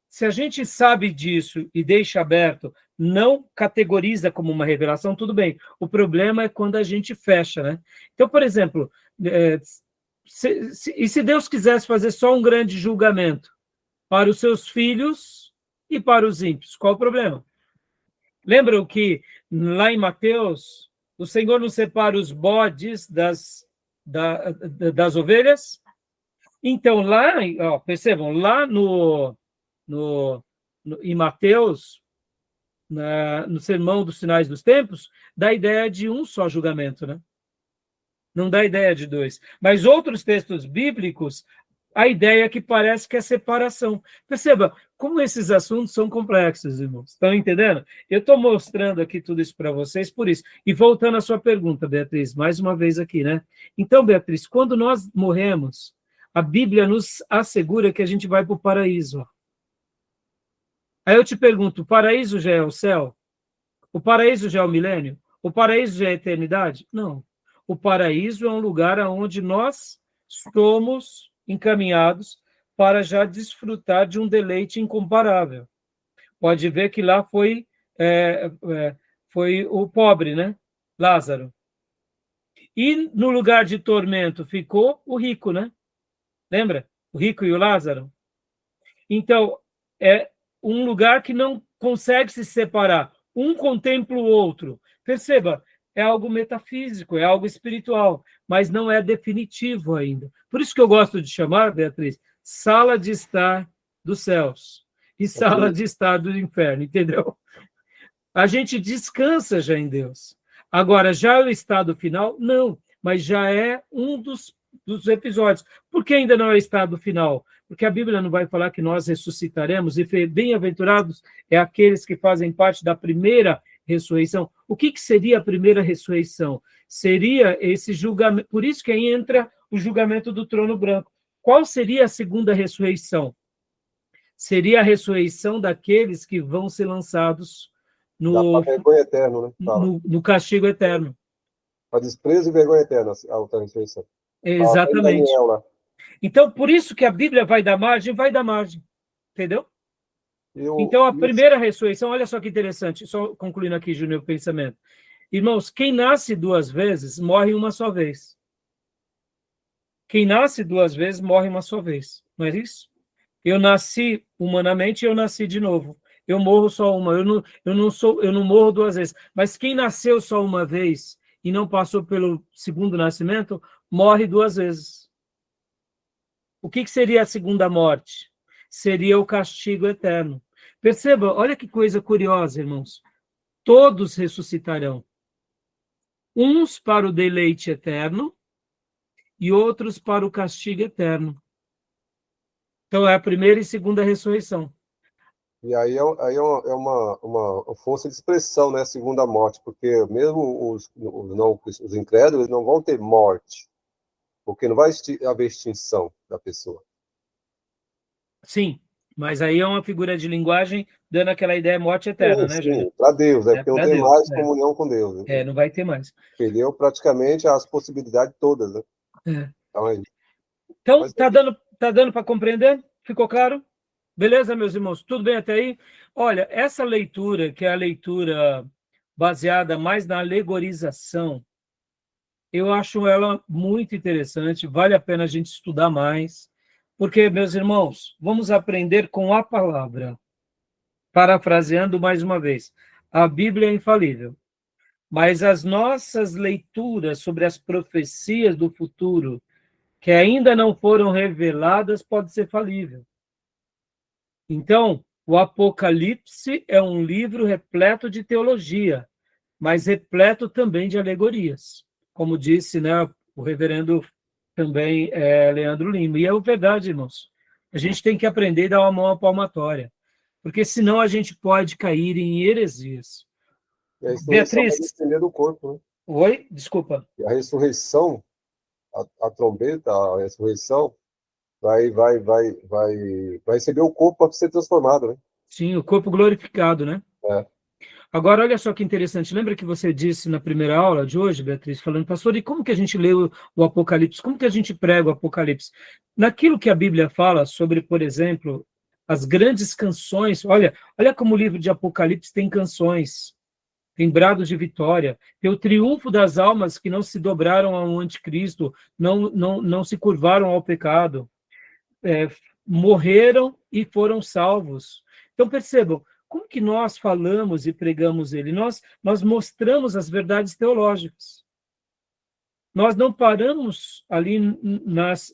Se a gente sabe disso e deixa aberto, não categoriza como uma revelação, tudo bem. O problema é quando a gente fecha, né? Então, por exemplo, se Deus quisesse fazer só um grande julgamento para os seus filhos e para os ímpios, qual o problema? Lembram que lá em Mateus, o Senhor não separa os bodes das ovelhas? Então, lá, percebam, lá em Mateus, no Sermão dos Sinais dos Tempos, dá a ideia de um só julgamento, né? Não dá a ideia de dois. Mas outros textos bíblicos, a ideia que parece que é separação. Perceba como esses assuntos são complexos, irmãos. Estão entendendo? Eu estou mostrando aqui tudo isso para vocês por isso. E voltando à sua pergunta, Beatriz, mais uma vez aqui, né? Então, Beatriz, quando nós morremos, a Bíblia nos assegura que a gente vai para o paraíso. Aí eu te pergunto, o paraíso já é o céu? O paraíso já é o milênio? O paraíso já é a eternidade? Não. O paraíso é um lugar onde nós somos encaminhados para já desfrutar de um deleite incomparável. Pode ver que lá foi o pobre, né? Lázaro. E no lugar de tormento ficou o rico, né? Lembra? O rico e o Lázaro. Então, é um lugar que não consegue se separar. Um contempla o outro. Perceba, é algo metafísico, é algo espiritual, mas não é definitivo ainda. Por isso que eu gosto de chamar, Beatriz, sala de estar dos céus e sala de estar do inferno, entendeu? A gente descansa já em Deus. Agora, já o estado final, não, mas já é um dos episódios. Por que ainda não é o estado final? Porque a Bíblia não vai falar que nós ressuscitaremos, e bem-aventurados é aqueles que fazem parte da primeira ressurreição. O que seria a primeira ressurreição? Seria esse julgamento, por isso que aí entra o julgamento do trono branco. Qual seria a segunda ressurreição? Seria a ressurreição daqueles que vão ser lançados no vergonha eterna, né? No castigo eterno. Para desprezo e vergonha eterna, a outra ressurreição. Exatamente. Então, por isso que a Bíblia vai dar margem, entendeu? Então, a primeira ressurreição, olha só que interessante, só concluindo aqui, Júnior, o pensamento. Irmãos, quem nasce 2 vezes, morre uma só vez. Quem nasce 2 vezes, morre uma só vez. Não é isso? Eu nasci humanamente e eu nasci de novo. Eu morro só uma. Eu não morro 2 vezes. Mas quem nasceu só uma vez e não passou pelo segundo nascimento, morre 2 vezes. O que seria a segunda morte? Seria o castigo eterno. Perceba, olha que coisa curiosa, irmãos. Todos ressuscitarão. Uns para o deleite eterno e outros para o castigo eterno. Então, é a primeira e segunda ressurreição. E aí é uma força de expressão, né? A segunda morte, porque mesmo os incrédulos não vão ter morte, porque não vai haver extinção da pessoa. Sim, mas aí é uma figura de linguagem dando aquela ideia de morte eterna, né, Júnior? Para Deus, porque não tem mais comunhão com Deus. Né? Não vai ter mais. Perdeu praticamente as possibilidades todas, né? Então, tá dando para compreender? Ficou claro? Beleza, meus irmãos? Tudo bem até aí? Olha, essa leitura, que é a leitura baseada mais na alegorização, eu acho ela muito interessante, vale a pena a gente estudar mais, porque, meus irmãos, vamos aprender com a palavra. Parafraseando mais uma vez, a Bíblia é infalível, mas as nossas leituras sobre as profecias do futuro, que ainda não foram reveladas, pode ser falível. Então, o Apocalipse é um livro repleto de teologia, mas repleto também de alegorias, como disse, né, o reverendo também Leandro Lima. E é verdade, irmãos. A gente tem que aprender a dar uma mão à palmatória, porque senão a gente pode cair em heresias. Beatriz, vai depender do corpo, né? Oi? Desculpa. A ressurreição, a trombeta, a ressurreição, vai receber o corpo para ser transformado, né? Sim, o corpo glorificado, né? Agora, olha só que interessante. Lembra que você disse na primeira aula de hoje, Beatriz, falando, pastor, e como que a gente lê o Apocalipse? Como que a gente prega o Apocalipse? Naquilo que a Bíblia fala sobre, por exemplo, as grandes canções. Olha como o livro de Apocalipse tem canções, tem brados de vitória, tem o triunfo das almas que não se dobraram ao anticristo, não se curvaram ao pecado. Morreram e foram salvos. Então, percebam, como que nós falamos e pregamos ele? Nós mostramos as verdades teológicas. Nós não paramos ali nas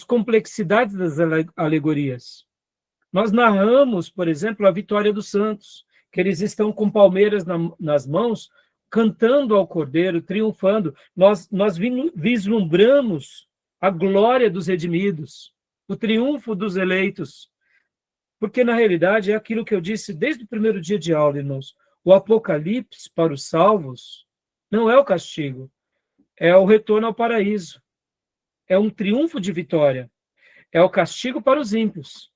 complexidades das alegorias. Nós narramos, por exemplo, a vitória dos santos, que eles estão com palmeiras nas mãos, cantando ao Cordeiro, triunfando. Nós vislumbramos a glória dos redimidos, o triunfo dos eleitos. Porque, na realidade, é aquilo que eu disse desde o primeiro dia de aula, irmãos. O Apocalipse, para os salvos, não é o castigo, é o retorno ao paraíso. É um triunfo de vitória. É o castigo para os ímpios.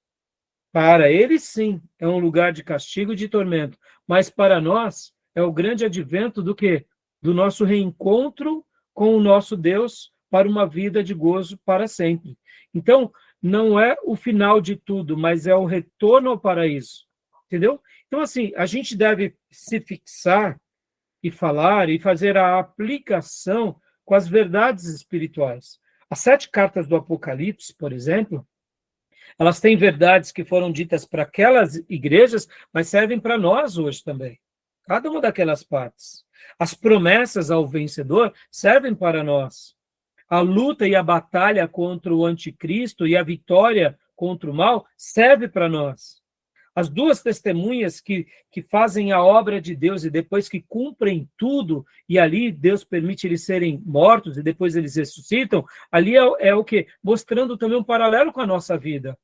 Para eles, sim, é um lugar de castigo e de tormento. Mas, para nós, é o grande advento do quê? Do nosso reencontro com o nosso Deus para uma vida de gozo para sempre. Então, não é o final de tudo, mas é o retorno ao paraíso. Entendeu? Então, assim, a gente deve se fixar e falar e fazer a aplicação com as verdades espirituais. As 7 cartas do Apocalipse, por exemplo, elas têm verdades que foram ditas para aquelas igrejas, mas servem para nós hoje também. Cada uma daquelas partes. As promessas ao vencedor servem para nós. A luta e a batalha contra o anticristo e a vitória contra o mal serve para nós. As 2 testemunhas que fazem a obra de Deus e depois que cumprem tudo, e ali Deus permite eles serem mortos e depois eles ressuscitam, ali é o quê? Mostrando também um paralelo com a nossa vida.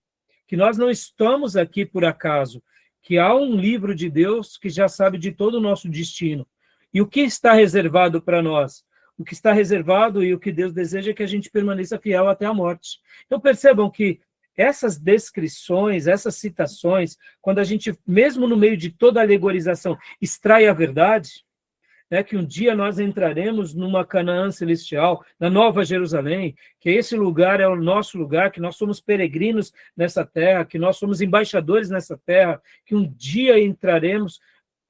Que nós não estamos aqui por acaso. que há um livro de Deus que já sabe de todo o nosso destino. E o que está reservado para nós? O que está reservado e o que Deus deseja é que a gente permaneça fiel até a morte. Então percebam que essas descrições, essas citações, quando a gente, mesmo no meio de toda a alegorização, extrai a verdade, né, que um dia nós entraremos numa Canaã celestial, na Nova Jerusalém, que esse lugar é o nosso lugar, que nós somos peregrinos nessa terra, que nós somos embaixadores nessa terra, que um dia entraremos,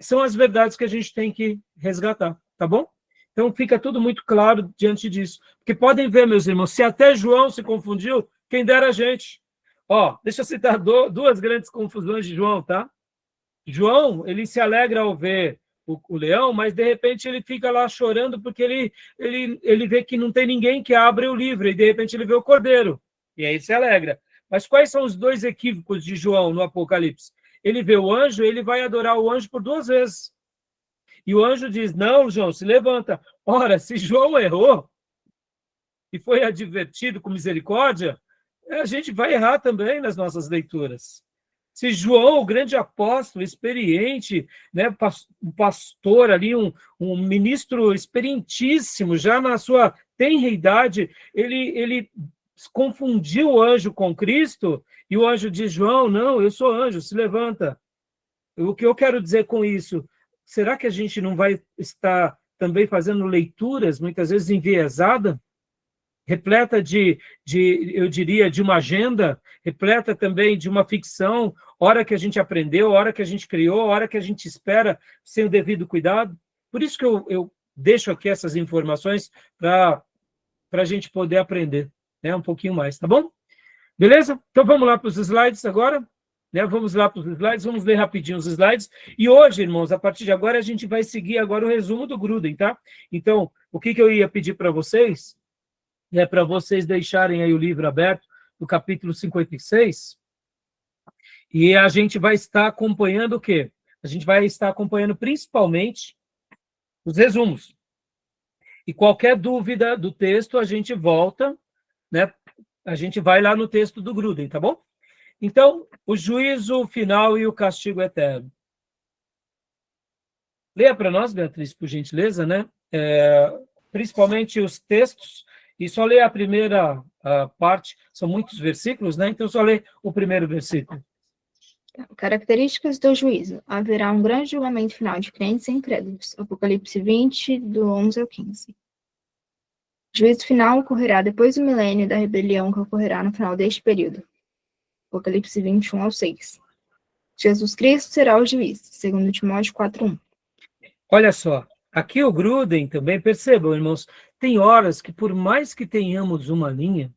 são as verdades que a gente tem que resgatar, tá bom? Então fica tudo muito claro diante disso. Porque podem ver, meus irmãos, se até João se confundiu, quem dera a gente. Ó, deixa eu citar duas grandes confusões de João, tá? João, ele se alegra ao ver o leão, mas de repente ele fica lá chorando porque ele vê que não tem ninguém que abre o livro, e de repente ele vê o cordeiro, e aí se alegra. Mas quais são os dois equívocos de João no Apocalipse? Ele vê o anjo, ele vai adorar o anjo por 2 vezes. E o anjo diz, não, João, se levanta. Ora, se João errou e foi advertido com misericórdia, a gente vai errar também nas nossas leituras. Se João, o grande apóstolo, experiente, né, um pastor ali, um ministro experientíssimo, já na sua tenra idade, ele confundiu o anjo com Cristo, e o anjo diz, João, não, eu sou anjo, se levanta. O que eu quero dizer com isso? Será que a gente não vai estar também fazendo leituras, muitas vezes enviesadas, repleta eu diria, de uma agenda, repleta também de uma ficção, hora que a gente aprendeu, hora que a gente criou, hora que a gente espera sem o devido cuidado? Por isso que eu deixo aqui essas informações para a gente poder aprender, né, um pouquinho mais, tá bom? Beleza? Então vamos lá para os slides agora, né? Vamos lá para os slides, vamos ler rapidinho os slides. E hoje, irmãos, a partir de agora, a gente vai seguir agora o resumo do Gruden, tá? Então, o que eu ia pedir para vocês é para vocês deixarem aí o livro aberto, no capítulo 56, e a gente vai estar acompanhando o quê? A gente vai estar acompanhando principalmente os resumos. E qualquer dúvida do texto, a gente volta, né? A gente vai lá no texto do Gruden, tá bom? Então, o juízo final e o castigo eterno. Leia para nós, Beatriz, por gentileza, né? Principalmente os textos, e só ler a primeira parte, são muitos versículos, né? Então, só ler o primeiro versículo. Características do juízo. Haverá um grande julgamento final de crentes e incrédulos. Apocalipse 20, do 11 ao 15. O juízo final ocorrerá depois do milênio da rebelião que ocorrerá no final deste período. Apocalipse 21 ao 6. Jesus Cristo será o juiz, segundo Timóteo 4:1. Olha só, aqui o Gruden também, percebam, irmãos, tem horas que, por mais que tenhamos uma linha,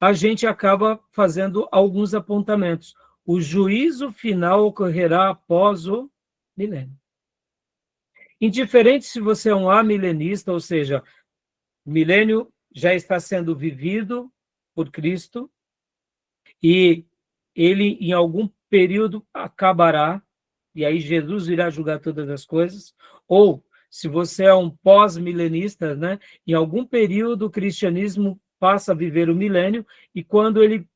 a gente acaba fazendo alguns apontamentos. O juízo final ocorrerá após o milênio. Indiferente se você é um amilenista, ou seja, o milênio já está sendo vivido por Cristo e ele, em algum período, acabará, e aí Jesus irá julgar todas as coisas, ou se você é um pós-milenista, né, em algum período o cristianismo passa a viver o milênio, e quando ele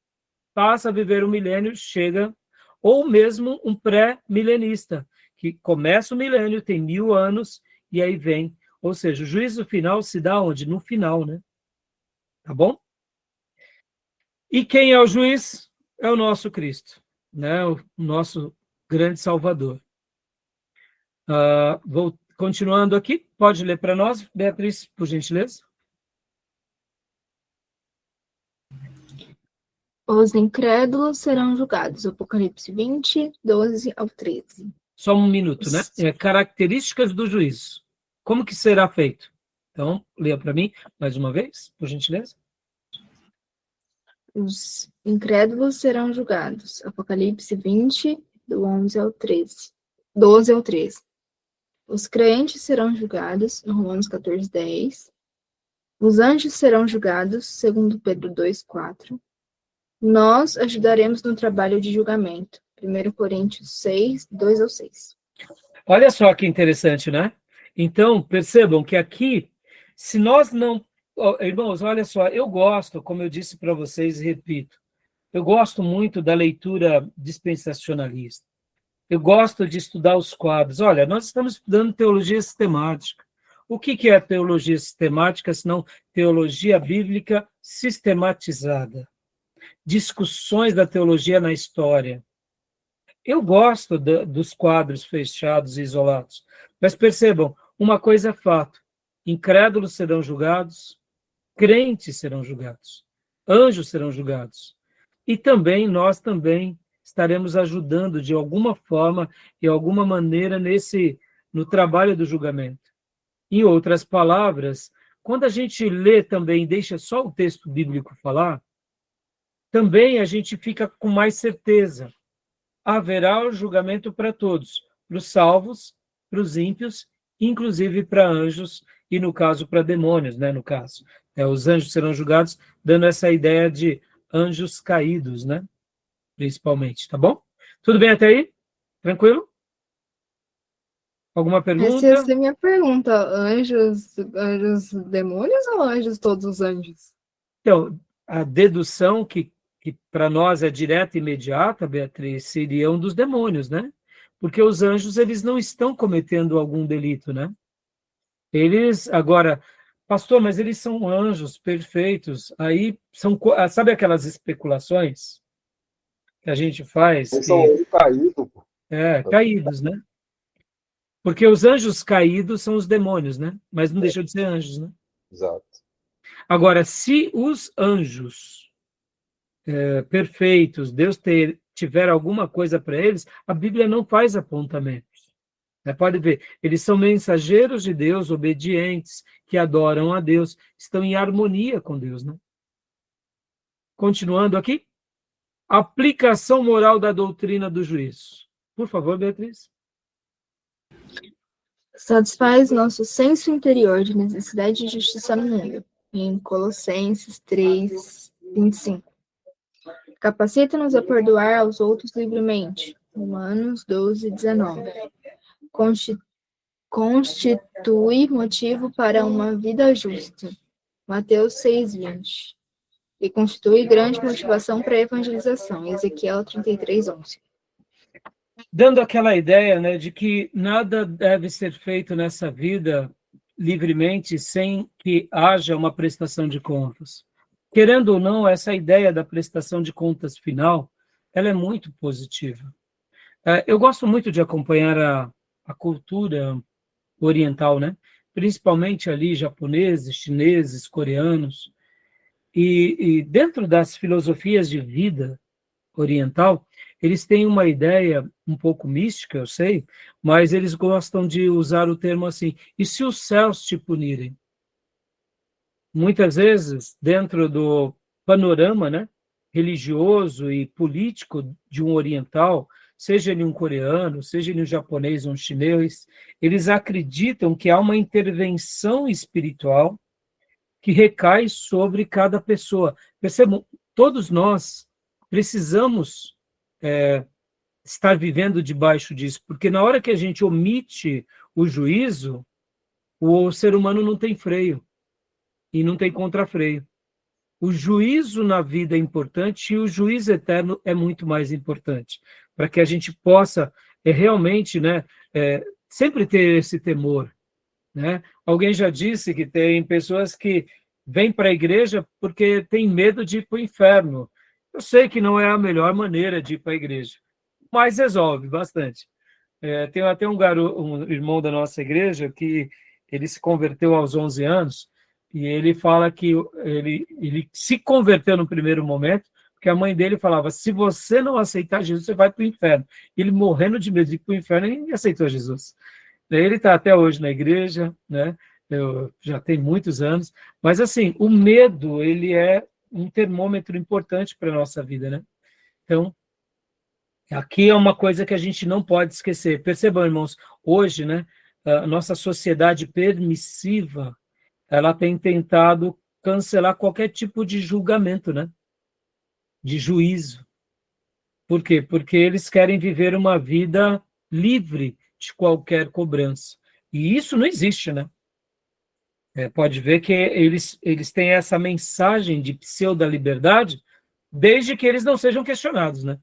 passa a viver o milênio, chega, ou mesmo um pré-milenista, que começa o milênio, tem 1000 anos, e aí vem. Ou seja, o juízo final se dá onde? No final, né? Tá bom? E quem é o juiz? É o nosso Cristo, né? O nosso grande Salvador. Vou continuando aqui. Pode ler para nós, Beatriz, por gentileza? Os incrédulos serão julgados. Apocalipse 20, 12 ao 13. Só um minuto, né? Características do juízo. Como que será feito? Então, leia para mim, mais uma vez, por gentileza. Os incrédulos serão julgados. Apocalipse 20, do 11 ao 13. 12 ao 13. Os crentes serão julgados, em Romanos 14, 10. Os anjos serão julgados, segundo Pedro 2, 4. Nós ajudaremos no trabalho de julgamento. 1 Coríntios 6, 2 ao 6. Olha só que interessante, né? Então, percebam que aqui, se nós não... Irmãos, olha só, eu gosto, como eu disse para vocês e repito, eu gosto muito da leitura dispensacionalista. Eu gosto de estudar os quadros. Olha, nós estamos estudando teologia sistemática. O que é teologia sistemática, senão teologia bíblica sistematizada? Discussões da teologia na história. Eu gosto dos quadros fechados e isolados, mas percebam, uma coisa é fato: incrédulos serão julgados, crentes serão julgados, anjos serão julgados. E também, nós também estaremos ajudando de alguma forma e alguma maneira no trabalho do julgamento. Em outras palavras, quando a gente lê também, deixa só o texto bíblico falar, também a gente fica com mais certeza. Haverá o julgamento para todos, para os salvos, para os ímpios, inclusive para anjos, e no caso para demônios, né? No caso, os anjos serão julgados, dando essa ideia de anjos caídos, né? Principalmente, tá bom? Tudo bem até aí? Tranquilo? Alguma pergunta? Essa é a minha pergunta. Anjos demônios ou anjos todos os anjos? Então, a dedução que para nós é direta e imediata, Beatriz, seriam dos demônios, né? Porque os anjos, eles não estão cometendo algum delito, né? Eles, agora, pastor, mas eles são anjos perfeitos. Aí, sabe aquelas especulações que a gente faz? Eles são caídos. Caídos, né? Porque os anjos caídos são os demônios, né? Mas não deixam de ser anjos, né? Exato. Agora, se os anjos perfeitos, Deus tiver alguma coisa para eles, a Bíblia não faz apontamentos. Pode ver, eles são mensageiros de Deus, obedientes, que adoram a Deus, estão em harmonia com Deus, né? Continuando aqui, aplicação moral da doutrina do juízo. Por favor, Beatriz. Satisfaz nosso senso interior de necessidade de justiça no mundo, em Colossenses 3, 25. Capacita-nos a perdoar aos outros livremente, Romanos 12, 19. Constitui motivo para uma vida justa, Mateus 6, 20. E constitui grande motivação para a evangelização, Ezequiel 33, 11. Dando aquela ideia, né, de que nada deve ser feito nessa vida livremente sem que haja uma prestação de contas. Querendo ou não, essa ideia da prestação de contas final, ela é muito positiva. Eu gosto muito de acompanhar a cultura oriental, né? Principalmente ali japoneses, chineses, coreanos. E dentro das filosofias de vida oriental, eles têm uma ideia um pouco mística, eu sei, mas eles gostam de usar o termo assim: e se os céus te punirem? Muitas vezes, dentro do panorama, né, religioso e político de um oriental, seja ele um coreano, seja ele um japonês ou um chinês, eles acreditam que há uma intervenção espiritual que recai sobre cada pessoa. Percebam, todos nós precisamos estar vivendo debaixo disso, porque na hora que a gente omite o juízo, o ser humano não tem freio e não tem contrafreio. O juízo na vida é importante e o juízo eterno é muito mais importante, para que a gente possa realmente, né, sempre ter esse temor, né? Alguém já disse que tem pessoas que vêm para a igreja porque tem medo de ir para o inferno. Eu sei que não é a melhor maneira de ir para a igreja, mas resolve bastante. Tem até um irmão da nossa igreja que ele se converteu aos 11 anos, e ele fala que ele se converteu no primeiro momento, porque a mãe dele falava: se você não aceitar Jesus, você vai para o inferno. Ele, morrendo de medo de ir para o inferno, ele aceitou Jesus. Ele está até hoje na igreja, né? Já tem muitos anos, mas assim, o medo, ele é um termômetro importante para a nossa vida, né? Então, aqui é uma coisa que a gente não pode esquecer. Percebam, irmãos, hoje, né, a nossa sociedade permissiva, ela tem tentado cancelar qualquer tipo de julgamento, né? De juízo. Por quê? Porque eles querem viver uma vida livre de qualquer cobrança. E isso não existe, né? Pode ver que eles têm essa mensagem de pseudo-liberdade desde que eles não sejam questionados, né?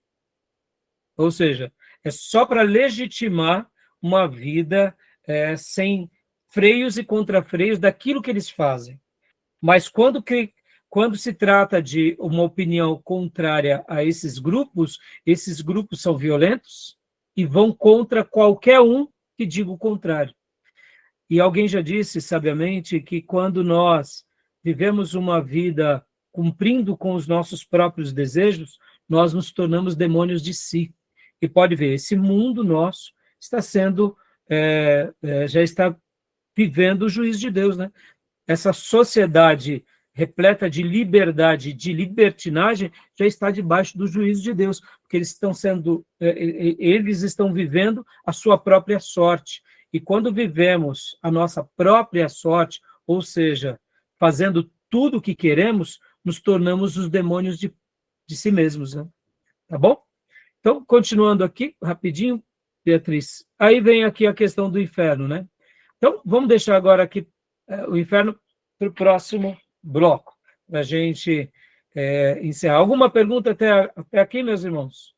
Ou seja, É só para legitimar uma vida sem freios e contrafreios daquilo que eles fazem. Mas quando se trata de uma opinião contrária a esses grupos são violentos e vão contra qualquer um que diga o contrário. E alguém já disse, sabiamente, que quando nós vivemos uma vida cumprindo com os nossos próprios desejos, nós nos tornamos demônios de si. E pode ver, esse mundo nosso está sendo, já está vivendo o juízo de Deus, né? Essa sociedade repleta de liberdade, de libertinagem, já está debaixo do juízo de Deus, porque eles estão vivendo a sua própria sorte. E quando vivemos a nossa própria sorte, ou seja, fazendo tudo o que queremos, nos tornamos os demônios de si mesmos, né? Tá bom? Então, continuando aqui, rapidinho, Beatriz. Aí vem aqui a questão do inferno, né? Então, vamos deixar agora aqui o inferno para o próximo bloco, para a gente encerrar. Alguma pergunta até aqui, meus irmãos?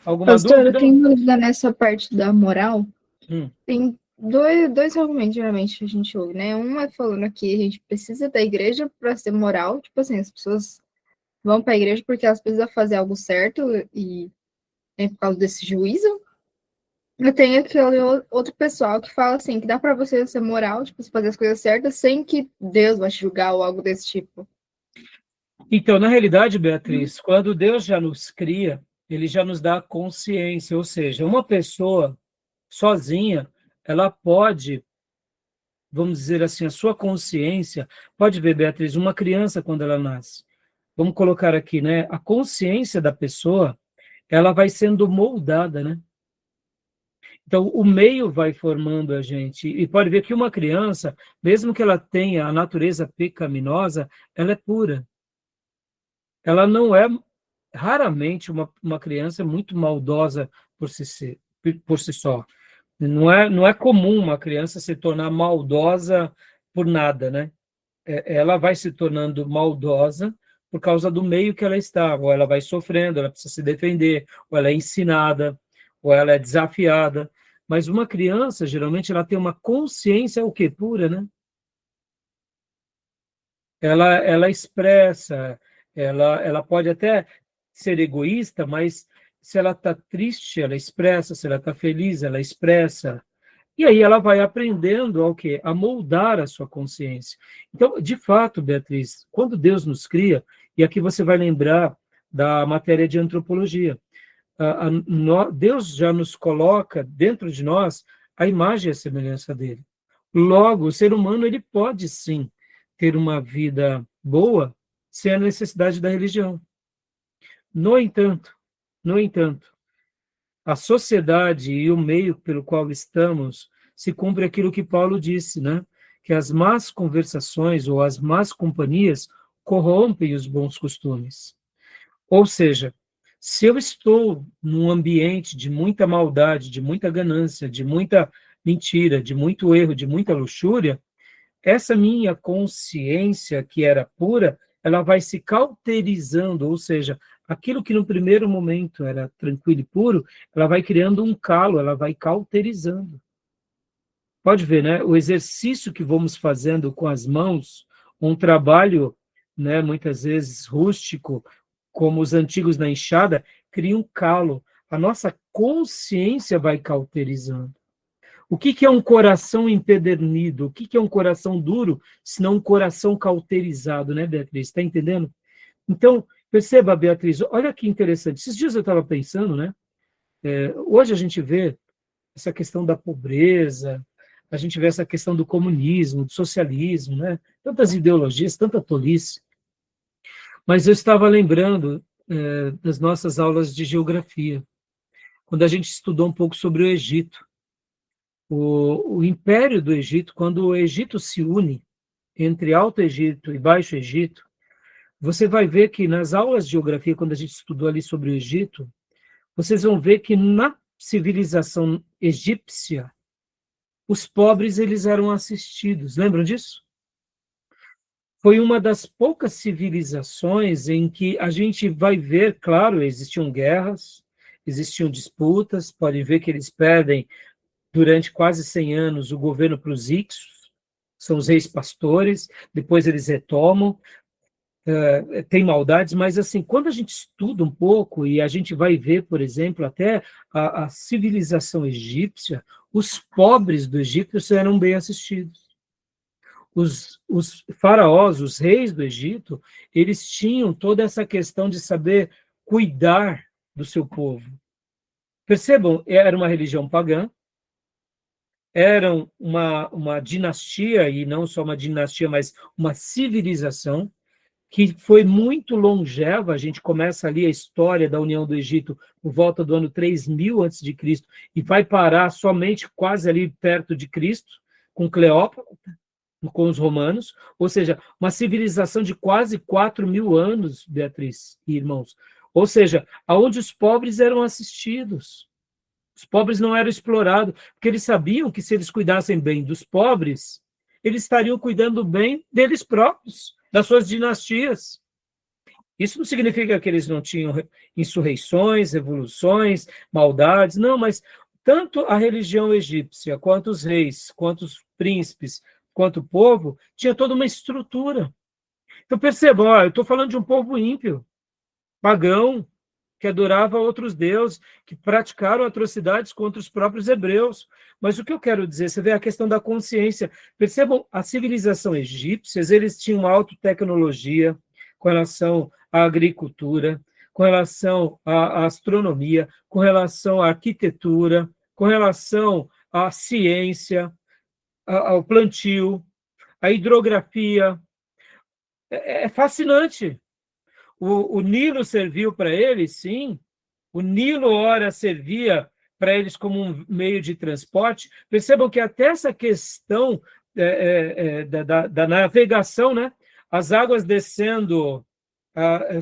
Alguma Pastor, dúvida? eu tenho dúvida nessa parte da moral. Tem dois argumentos, geralmente, a gente ouve, né? Um é falando que a gente precisa da igreja para ser moral. Tipo assim, as pessoas vão para a igreja porque elas precisam fazer algo certo e por causa desse juízo. Eu tenho aquele outro pessoal que fala assim, que dá para você ser moral, tipo, fazer as coisas certas sem que Deus vai te julgar ou algo desse tipo. Então, na realidade, Beatriz, quando Deus já nos cria, ele já nos dá consciência, ou seja, uma pessoa sozinha, ela pode, vamos dizer assim, a sua consciência, pode ver, Beatriz, uma criança quando ela nasce, vamos colocar aqui, né, a consciência da pessoa, ela vai sendo moldada, né? Então, o meio vai formando a gente, e pode ver que uma criança, mesmo que ela tenha a natureza pecaminosa, ela é pura. Ela não é, raramente, uma criança muito maldosa por si só. Não é comum uma criança se tornar maldosa por nada, né? Ela vai se tornando maldosa por causa do meio que ela está, ou ela vai sofrendo, ela precisa se defender, ou ela é ensinada, ou ela é desafiada. Mas uma criança, geralmente, ela tem uma consciência, o quê? Pura, né? Ela expressa, ela pode até ser egoísta, mas se ela está triste, ela expressa, se ela está feliz, ela expressa. E aí ela vai aprendendo ao quê? A moldar a sua consciência. Então, de fato, Beatriz, quando Deus nos cria, e aqui você vai lembrar da matéria de antropologia, Deus já nos coloca dentro de nós a imagem e a semelhança dele. Logo, o ser humano ele pode sim ter uma vida boa sem a necessidade da religião. No entanto, a sociedade e o meio pelo qual estamos se cumpre aquilo que Paulo disse, né? Que as más conversações ou as más companhias corrompem os bons costumes. Ou seja, se eu estou num ambiente de muita maldade, de muita ganância, de muita mentira, de muito erro, de muita luxúria, essa minha consciência que era pura, ela vai se cauterizando, ou seja, aquilo que no primeiro momento era tranquilo e puro, ela vai criando um calo, ela vai cauterizando. Pode ver, né? O exercício que vamos fazendo com as mãos, um trabalho, né, muitas vezes rústico, como os antigos na enxada, cria um calo. A nossa consciência vai cauterizando. O que é um coração empedernido? O que é um coração duro, se não um coração cauterizado, né, Beatriz? Está entendendo? Então, perceba, Beatriz, olha que interessante. Esses dias eu estava pensando, né? Hoje a gente vê essa questão da pobreza, a gente vê essa questão do comunismo, do socialismo, né? Tantas ideologias, tanta tolice. Mas eu estava lembrando das nossas aulas de geografia, quando a gente estudou um pouco sobre o Egito. O Império do Egito, quando o Egito se une entre Alto Egito e Baixo Egito, você vai ver que nas aulas de geografia, quando a gente estudou ali sobre o Egito, vocês vão ver que na civilização egípcia, os pobres eles eram assistidos. Lembram disso? Foi uma das poucas civilizações em que a gente vai ver, claro, existiam guerras, existiam disputas, podem ver que eles perdem durante quase 100 anos o governo para os Ixos, são os reis pastores, depois eles retomam, tem maldades, mas assim, quando a gente estuda um pouco e a gente vai ver, por exemplo, até a civilização egípcia, os pobres do Egito eram bem assistidos. Os faraós, os reis do Egito, eles tinham toda essa questão de saber cuidar do seu povo. Percebam, era uma religião pagã, eram uma dinastia, e não só uma dinastia, mas uma civilização, que foi muito longeva. A gente começa ali a história da União do Egito por volta do ano 3000 a.C., e vai parar somente quase ali perto de Cristo, com Cleópatra, com os romanos, ou seja, uma civilização de quase 4.000 anos, Beatriz e irmãos. Ou seja, aonde os pobres eram assistidos. Os pobres não eram explorados, porque eles sabiam que se eles cuidassem bem dos pobres, eles estariam cuidando bem deles próprios, das suas dinastias. Isso não significa que eles não tinham insurreições, revoluções, maldades, não, mas tanto a religião egípcia, quanto os reis, quanto os príncipes, quanto o povo, tinha toda uma estrutura. Então percebam, eu estou falando de um povo ímpio, pagão, que adorava outros deuses, que praticaram atrocidades contra os próprios hebreus. Mas o que eu quero dizer, você vê a questão da consciência. Percebam, a civilização egípcia, eles tinham uma alta tecnologia com relação à agricultura, com relação à astronomia, com relação à arquitetura, com relação à ciência, ao plantio, à hidrografia. É fascinante. O Nilo serviu para eles, sim. O Nilo, ora, servia para eles como um meio de transporte. Percebam que até essa questão da navegação, né? As águas descendo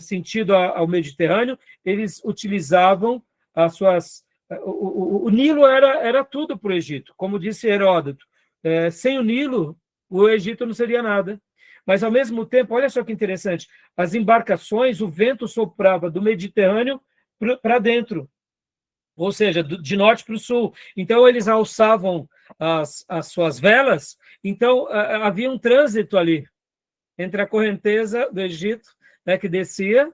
sentido ao Mediterrâneo, eles utilizavam as suas... O Nilo era tudo para o Egito, como disse Heródoto. Sem o Nilo, o Egito não seria nada. Mas, ao mesmo tempo, olha só que interessante, as embarcações, o vento soprava do Mediterrâneo para dentro, ou seja, de norte para o sul. Então, eles alçavam as suas velas, então havia um trânsito ali, entre a correnteza do Egito, né, que descia,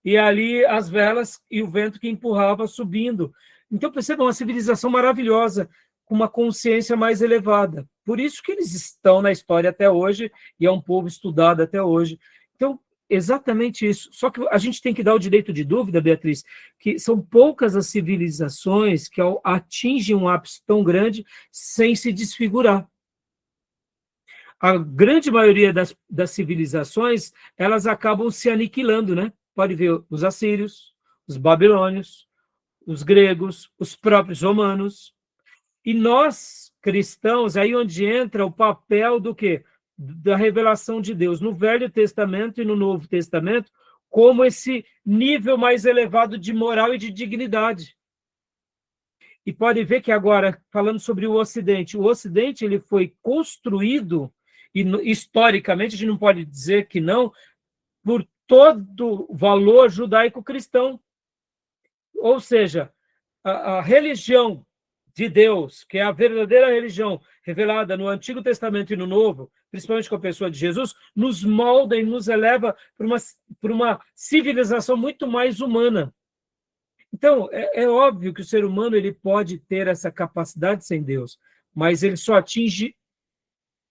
e ali as velas e o vento que empurrava subindo. Então, percebam, uma civilização maravilhosa, com uma consciência mais elevada. Por isso que eles estão na história até hoje, e é um povo estudado até hoje. Então, exatamente isso. Só que a gente tem que dar o direito de dúvida, Beatriz, que são poucas as civilizações que atingem um ápice tão grande sem se desfigurar. A grande maioria das civilizações, elas acabam se aniquilando, né? Pode ver os assírios, os babilônios, os gregos, os próprios romanos. E nós, cristãos, aí onde entra o papel do quê? Da revelação de Deus, no Velho Testamento e no Novo Testamento, como esse nível mais elevado de moral e de dignidade. E pode ver que agora, falando sobre o Ocidente ele foi construído, e historicamente a gente não pode dizer que não, por todo o valor judaico-cristão. Ou seja, a religião de Deus, que é a verdadeira religião revelada no Antigo Testamento e no Novo, principalmente com a pessoa de Jesus, nos molda e nos eleva para uma civilização muito mais humana. Então, é óbvio que o ser humano ele pode ter essa capacidade sem Deus, mas ele só atinge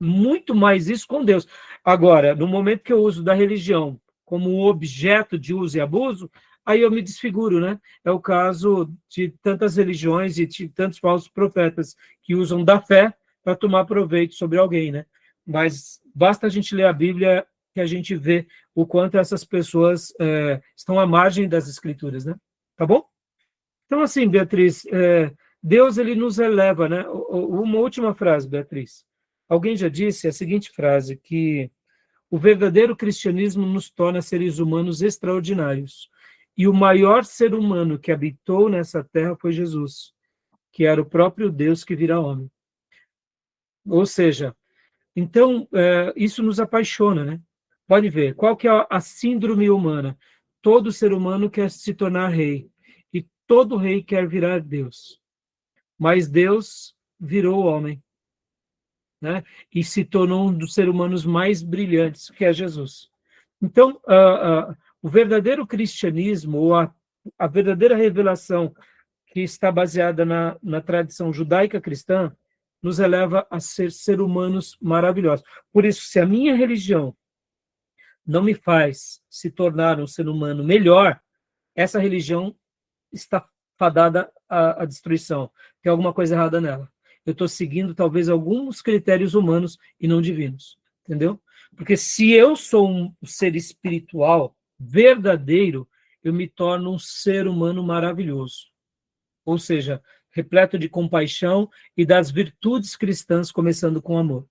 muito mais isso com Deus. Agora, no momento que eu uso da religião como um objeto de uso e abuso, aí eu me desfiguro, né? É o caso de tantas religiões e de tantos falsos profetas que usam da fé para tomar proveito sobre alguém, né? Mas basta a gente ler a Bíblia que a gente vê o quanto essas pessoas estão à margem das Escrituras, né? Tá bom? Então, assim, Beatriz, Deus, ele nos eleva, né? Uma última frase, Beatriz. Alguém já disse a seguinte frase, que o verdadeiro cristianismo nos torna seres humanos extraordinários. E o maior ser humano que habitou nessa terra foi Jesus, que era o próprio Deus que vira homem. Ou seja, então, isso nos apaixona, né? Pode ver, qual que é a síndrome humana? Todo ser humano quer se tornar rei. E todo rei quer virar Deus, mas Deus virou homem, né? E se tornou um dos seres humanos mais brilhantes, que é Jesus. Então, o verdadeiro cristianismo, ou a verdadeira revelação que está baseada na tradição judaica cristã, nos eleva a ser humanos maravilhosos. Por isso, se a minha religião não me faz se tornar um ser humano melhor, essa religião está fadada à destruição. Tem alguma coisa errada nela. Eu estou seguindo talvez alguns critérios humanos e não divinos. Entendeu? Porque se eu sou um ser espiritual verdadeiro, eu me torno um ser humano maravilhoso. Ou seja, repleto de compaixão e das virtudes cristãs, começando com amor.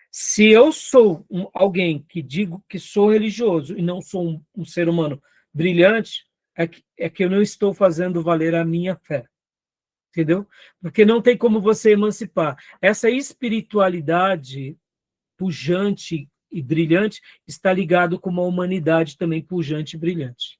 Se eu sou alguém que digo que sou religioso e não sou um ser humano brilhante, é que eu não estou fazendo valer a minha fé. Entendeu? Porque não tem como você emancipar. Essa espiritualidade pujante e brilhante está ligado com uma humanidade também pujante e brilhante.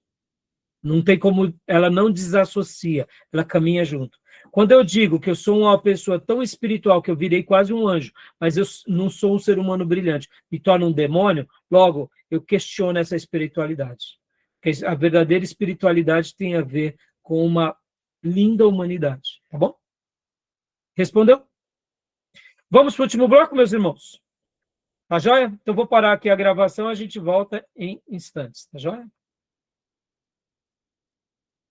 Não tem como, ela não desassocia, ela caminha junto. Quando eu digo que eu sou uma pessoa tão espiritual que eu virei quase um anjo, mas eu não sou um ser humano brilhante, me torno um demônio, logo eu questiono essa espiritualidade. Porque a verdadeira espiritualidade tem a ver com uma linda humanidade, tá bom? Respondeu? Vamos para o último bloco, meus irmãos? Tá joia? Então vou parar aqui a gravação, a gente volta em instantes, tá joia?